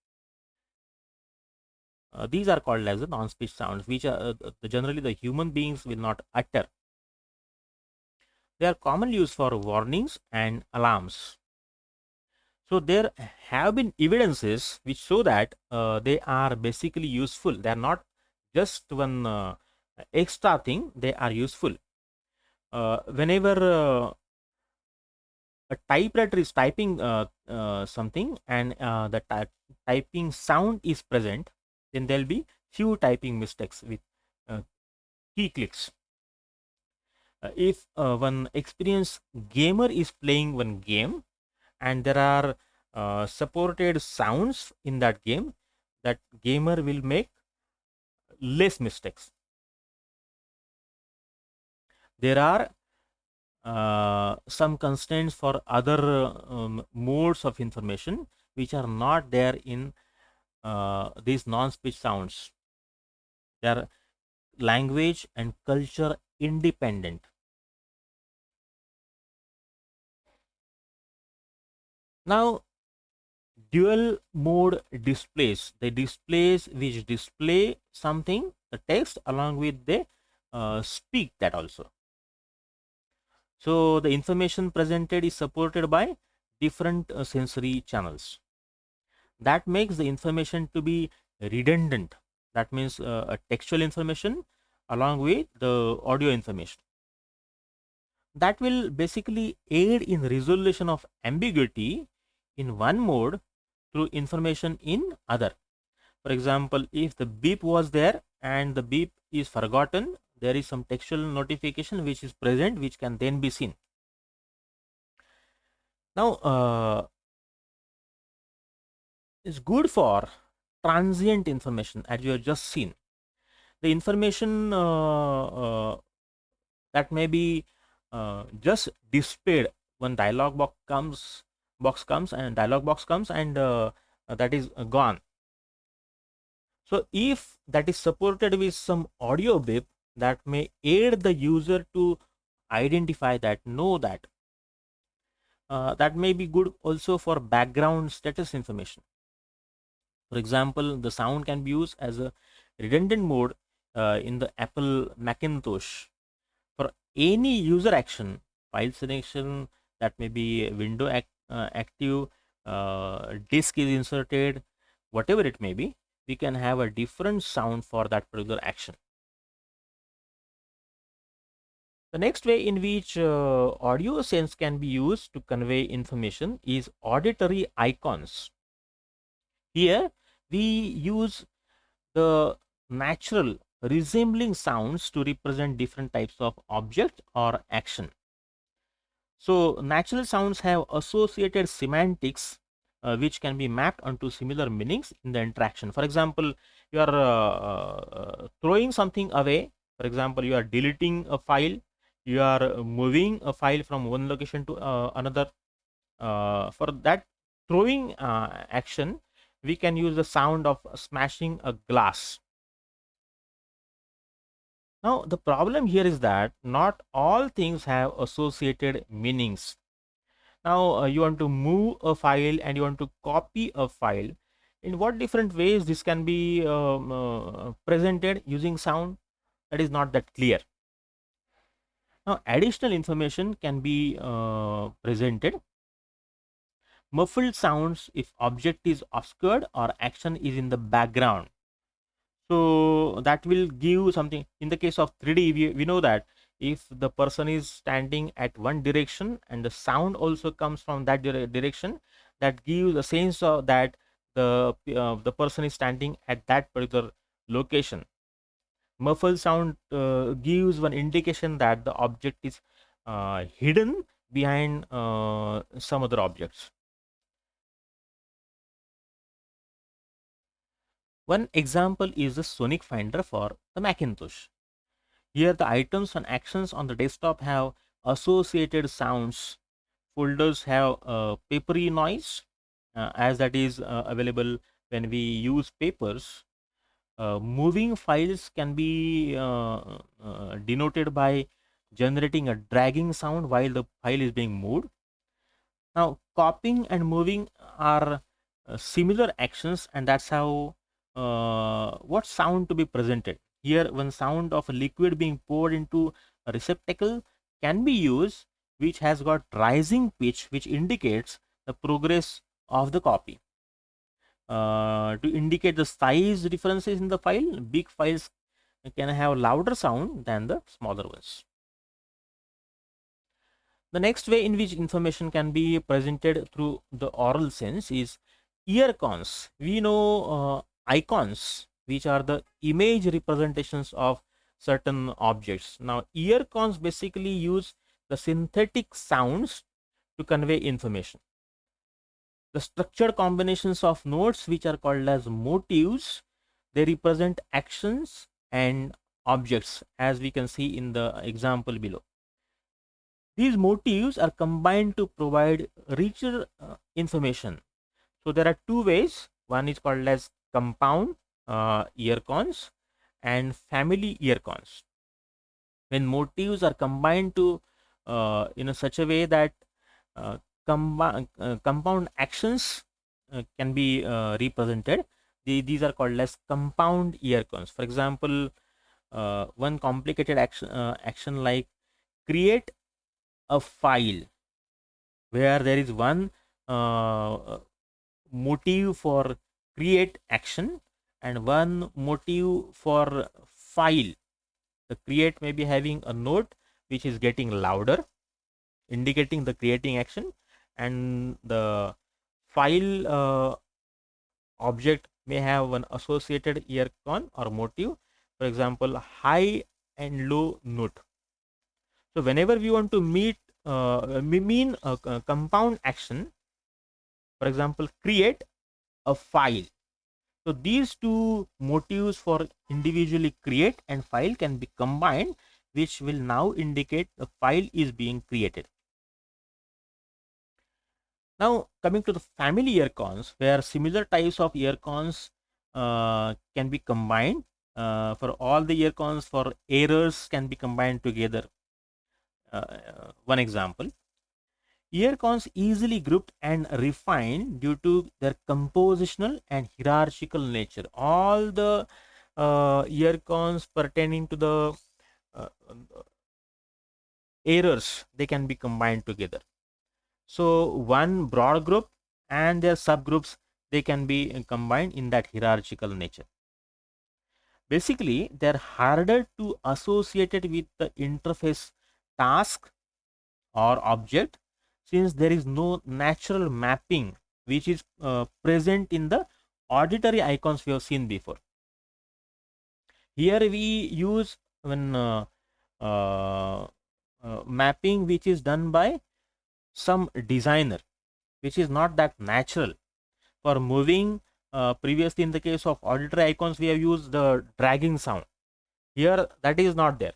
these are called as the non-speech sounds, which are generally the human beings will not utter. They are commonly used for warnings and alarms. So there have been evidences which show that they are basically useful. They are not just one extra thing, they are useful. Whenever a typewriter is typing something, and the typing sound is present, then there will be few typing mistakes with uh, key clicks. If one experienced gamer is playing one game and there are supported sounds in that game, that gamer will make less mistakes. There are some constraints for other modes of information which are not there in these non-speech sounds. They are language and culture independent. Now dual mode displays, the displays which display something, the text, along with the speak that also. So the information presented is supported by different sensory channels. That makes the information to be redundant. That means a textual information along with the audio information. That will basically aid in resolution of ambiguity in one mode through information in other. For example, if the beep was there and the beep is forgotten, there is some textual notification which is present, which can then be seen. Now it's good for transient information, as you have just seen. The information that may be just displayed when box comes and dialog box comes, and that is gone. So if that is supported with some audio bip, that may aid the user to identify that, know that. That may be good also for background status information. For example, the sound can be used as a redundant mode in the Apple Macintosh for any user action, file selection, that may be active, disk is inserted, whatever it may be, we can have a different sound for that particular action. The next way in which audio sense can be used to convey information is auditory icons. Here we use the natural resembling sounds to represent different types of object or action. So natural sounds have associated semantics which can be mapped onto similar meanings in the interaction. For example, you are throwing something away. For example, you are deleting a file, you are moving a file from one location to another. For that throwing action, we can use the sound of smashing a glass. Now the problem here is that not all things have associated meanings. Now you want to move a file and you want to copy a file. In what different ways this can be presented using sound, that is not that clear. Now additional information can be presented. Muffled sounds if object is obscured or action is in the background. So that will give something. In the case of 3D, we know that if the person is standing at one direction and the sound also comes from that direction, that gives a sense of that the person is standing at that particular location. Muffled sound gives one indication that the object is hidden behind some other objects. One example is the Sonic Finder for the Macintosh. Here the items and actions on the desktop have associated sounds. Folders have papery noise as that is available when we use papers. Moving files can be denoted by generating a dragging sound while the file is being moved. Now copying and moving are similar actions, and that's how what sound to be presented. Here one sound of a liquid being poured into a receptacle can be used, which has got rising pitch, which indicates the progress of the copy. To indicate the size differences in the file, big files can have louder sound than the smaller ones. The next way in which information can be presented through the oral sense is ear cons. We know icons, which are the image representations of certain objects. Now ear cons basically use the synthetic sounds to convey information. The structured combinations of notes, which are called as motifs, they represent actions and objects, as we can see in the example below. These motifs are combined to provide richer information. So there are two ways. One is called as compound ear cons and family ear cons. When motifs are combined to in such a way that compound actions can be represented, these are called as compound ear cons. For example, one complicated action like create a file, where there is one motive for create action and one motive for file. The create may be having a note which is getting louder, indicating the creating action, and the file object may have an associated ear con or motive, for example high and low note. So whenever we want to mean a compound action, for example create a file, So these two motifs for individually create and file can be combined, which will now indicate the file is being created. Now coming to the family earcons, where similar types of earcons can be combined. For all the earcons for errors can be combined together. One example, earcons easily grouped and refined due to their compositional and hierarchical nature. All the earcons pertaining to the uh, errors, they can be combined together. So one broad group and their subgroups, they can be combined in that hierarchical nature. Basically, they're harder to associated with the interface task or object, since there is no natural mapping which is present in the auditory icons we have seen before. Here we use when mapping which is done by some designer, which is not that natural. For moving, previously in the case of auditory icons, we have used the dragging sound. Here that is not there.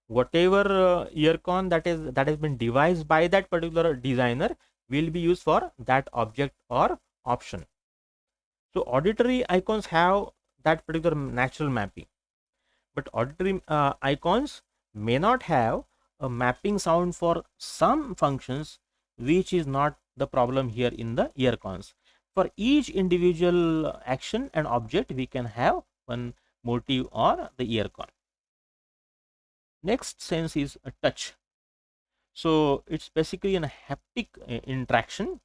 Whatever earcon that has been devised by that particular designer will be used for that object or option. So auditory icons have that particular natural mapping, but auditory icons may not have a mapping sound for some functions, which is not the problem here in the earcons. For each individual action and object, we can have one motive or the earcon. Next sense is a touch. So it's basically a haptic interaction,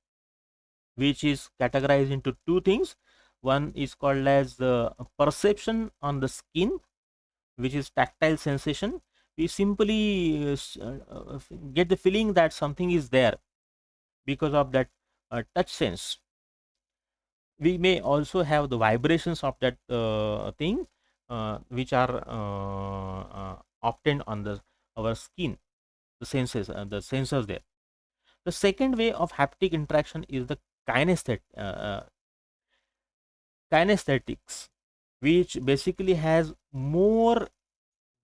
which is categorized into two things. One is called as the perception on the skin, which is tactile sensation. We simply get the feeling that something is there because of that touch sense. We may also have the vibrations of that thing, which are obtained on the our skin, the senses, the sensors there. The second way of haptic interaction is the kinesthetics, which basically has more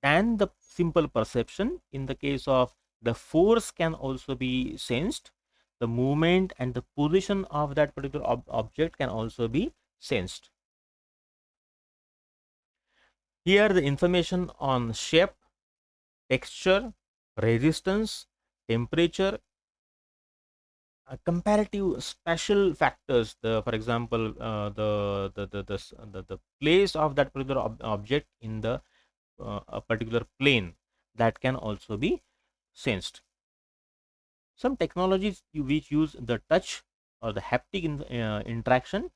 than the simple perception. In the case of the force can also be sensed, the movement and the position of that particular object can also be sensed. Here the information on shape, texture, resistance, temperature, comparative spatial factors, the for example the place of that particular object in the a particular plane, that can also be sensed. Some technologies which use the touch or the haptic interaction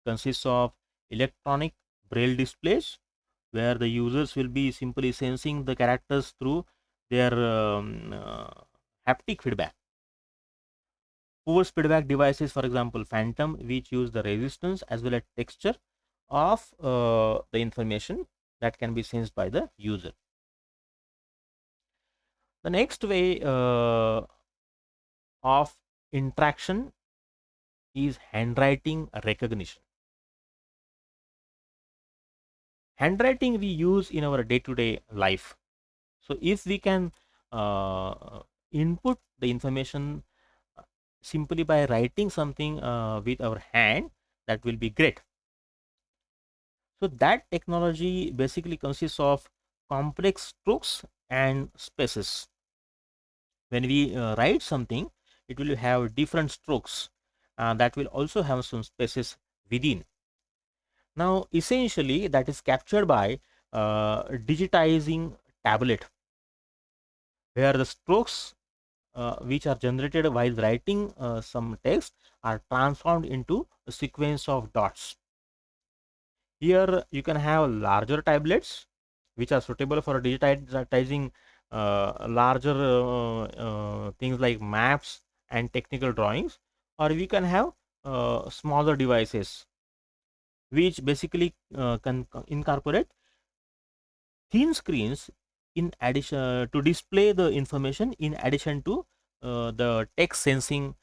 consists of electronic braille displays, where the users will be simply sensing the characters through their haptic feedback. Force feedback devices, for example phantom, which use the resistance as well as texture of the information that can be sensed by the user. The next way of interaction is handwriting recognition. Handwriting we use in our day-to-day life. So if we can input the information simply by writing something with our hand, that will be great. So that technology basically consists of complex strokes and spaces. When we write something, it will have different strokes that will also have some spaces within. Now essentially that is captured by digitizing tablet, where the strokes which are generated while writing some text are transformed into a sequence of dots. Here you can have larger tablets which are suitable for digitizing larger things like maps and technical drawings, or we can have smaller devices which basically can incorporate thin screens in addition to display the information, in addition to the text sensing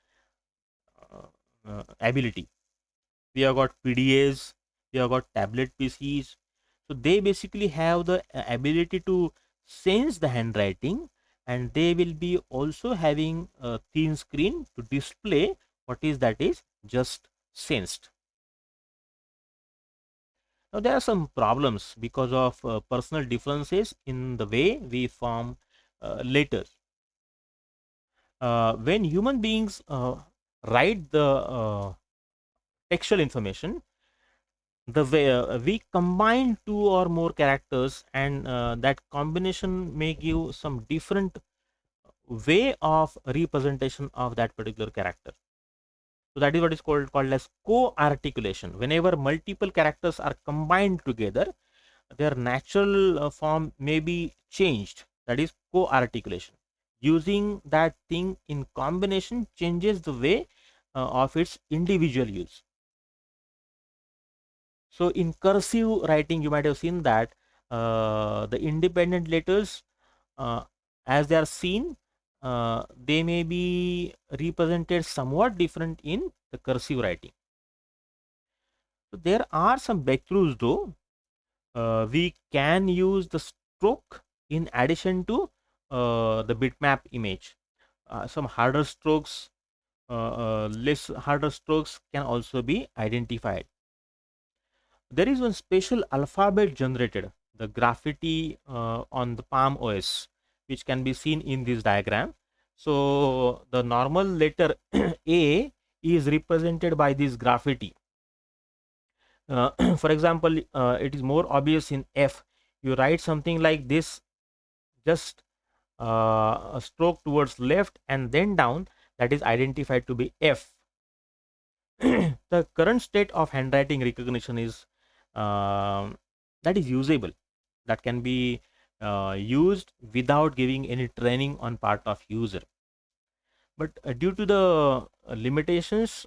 ability. We have got PDAs, you have got tablet PCs. So they basically have the ability to sense the handwriting, and they will be also having a thin screen to display what is that is just sensed. Now there are some problems because of personal differences in the way we form letters. When human beings write the textual information, the way we combine two or more characters, and that combination may give some different way of representation of that particular character. So that is what is called as co-articulation. Whenever multiple characters are combined together, their natural form may be changed. That is co-articulation. Using that thing in combination changes the way of its individual use. So in cursive writing, you might have seen that the independent letters, uh, as they are seen, they may be represented somewhat different in the cursive writing. So there are some breakthroughs though. We can use the stroke in addition to the bitmap image. Some harder strokes, less harder strokes can also be identified. There is one special alphabet generated, the graffiti on the Palm OS, which can be seen in this diagram. So the normal letter A is represented by this graffiti. For example, it is more obvious in F. You write something like this, just a stroke towards left and then down, that is identified to be F. The current state of handwriting recognition is that is usable, that can be used without giving any training on part of user. But due to the limitations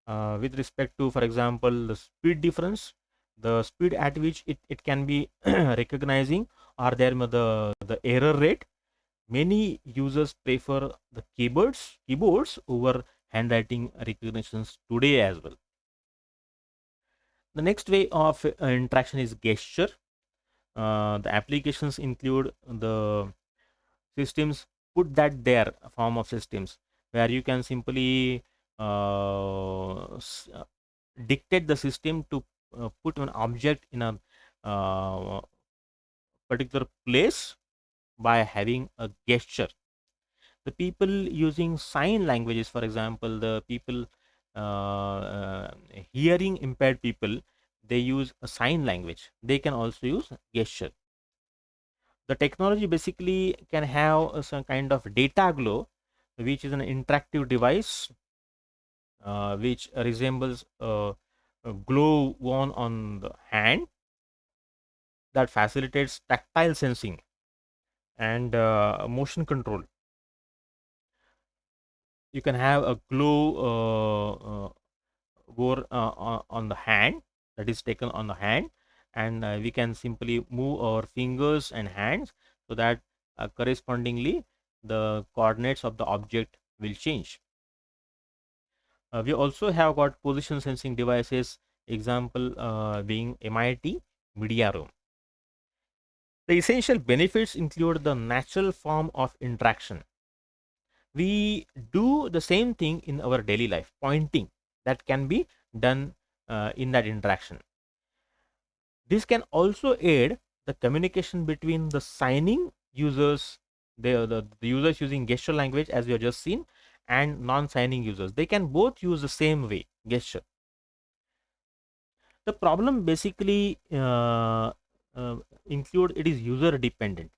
with respect to, for example, the speed difference, the speed at which it can be recognizing, or there the error rate, many users prefer the keyboards over handwriting recognitions today as well. The next way of interaction is gesture. The applications include the systems, put that there form of systems, where you can simply dictate the system to put an object in a particular place by having a gesture. The people using sign languages, for example, the people hearing impaired people, they use a sign language. They can also use gesture. The technology basically can have some kind of data glow, which is an interactive device which resembles a glow worn on the hand, that facilitates tactile sensing and motion control. You can have a glow wore on the hand, that is taken on the hand, and we can simply move our fingers and hands so that correspondingly the coordinates of the object will change. We also have got position sensing devices, example being MIT Media Room. The essential benefits include the natural form of interaction. We do the same thing in our daily life, pointing, that can be done in that interaction. This can also aid the communication between the signing users, the users using gesture language as we have just seen, and non-signing users. They can both use the same way, gesture. The problem basically include, it is user dependent,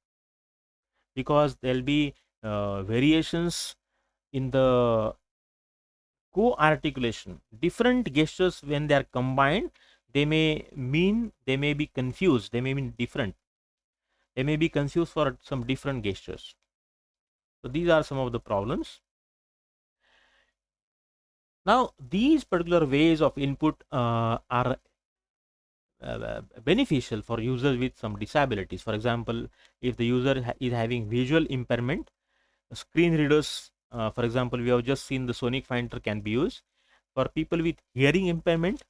because there will be variations in the co-articulation. Different gestures, when they are combined, they may be confused, they may mean different, they may be confused for some different gestures. So these are some of the problems. Now these particular ways of input are beneficial for users with some disabilities. For example, if the user is having visual impairment, screen readers, for example, we have just seen the sonic finder can be used. For people with hearing impairment,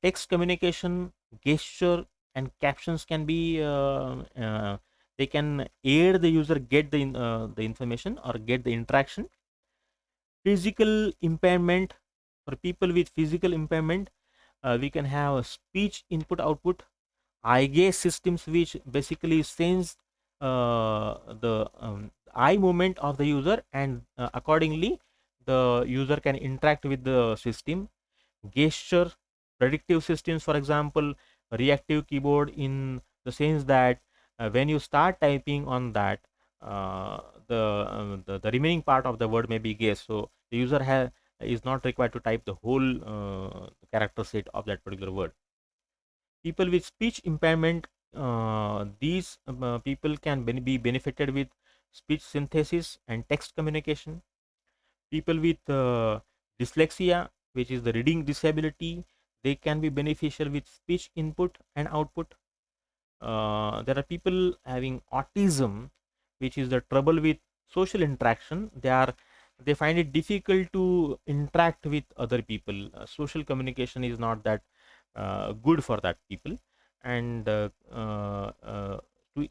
Text communication, gesture, and captions can be they can aid the user get the information or get the interaction. Physical impairment, for people with physical impairment, we can have a speech input output, eye gaze systems which basically sense the eye movement of the user, and accordingly the user can interact with the system. Gesture predictive systems, for example reactive keyboard, in the sense that when you start typing on that, uh, the remaining part of the word may be guessed, so the user is not required to type the whole character set of that particular word. People with speech impairment, these people can be benefited with speech synthesis and text communication. People with dyslexia, which is the reading disability, they can be beneficial with speech input and output. There are people having autism, which is the trouble with social interaction. They find it difficult to interact with other people. Social communication is not that good for that people, and to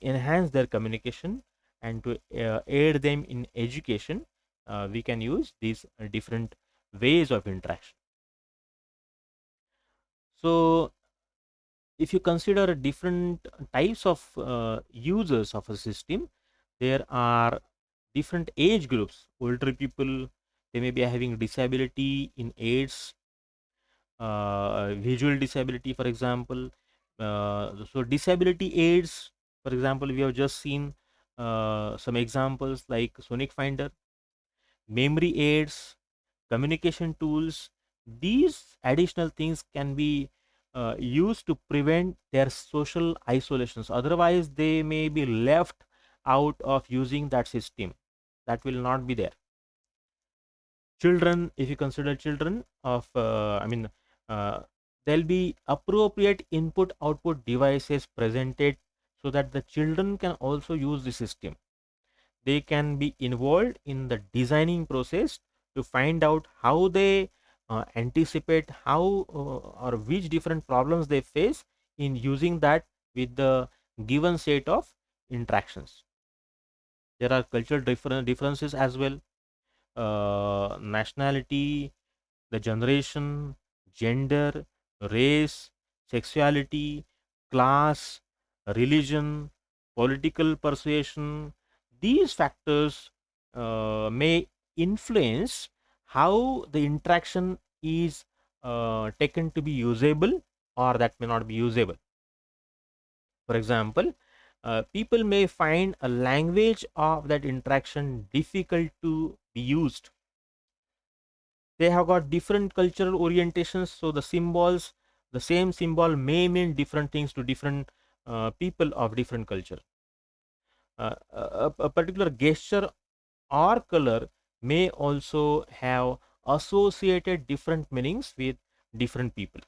enhance their communication and to aid them in education, we can use these different ways of interaction. So if you consider different types of users of a system, there are different age groups. Older people, they may be having disability in aids, visual disability, for example. So disability aids, for example, we have just seen some examples like Sonic Finder, memory aids, communication tools. These additional things can be used to prevent their social isolations. Otherwise, they may be left out of using that system. That will not be there. Children, if you consider children of, uh, there'll be appropriate input output devices presented so that the children can also use the system. They can be involved in the designing process to find out how they anticipate how or which different problems they face in using that with the given set of interactions. There are cultural differences as well. Nationality, the generation, gender, race, sexuality, class, religion, political persuasion, these factors may influence how the interaction is taken to be usable, or that may not be usable. For example, people may find a language of that interaction difficult to be used. They have got different cultural orientations, so the same symbol may mean different things to different people of different culture. A particular gesture or color may also have associated different meanings with different people.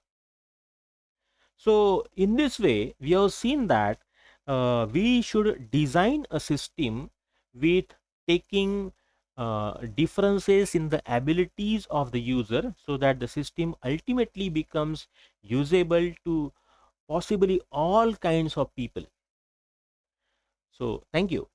So in this way, we have seen that we should design a system with taking differences in the abilities of the user, so that the system ultimately becomes usable to possibly all kinds of people. So thank you.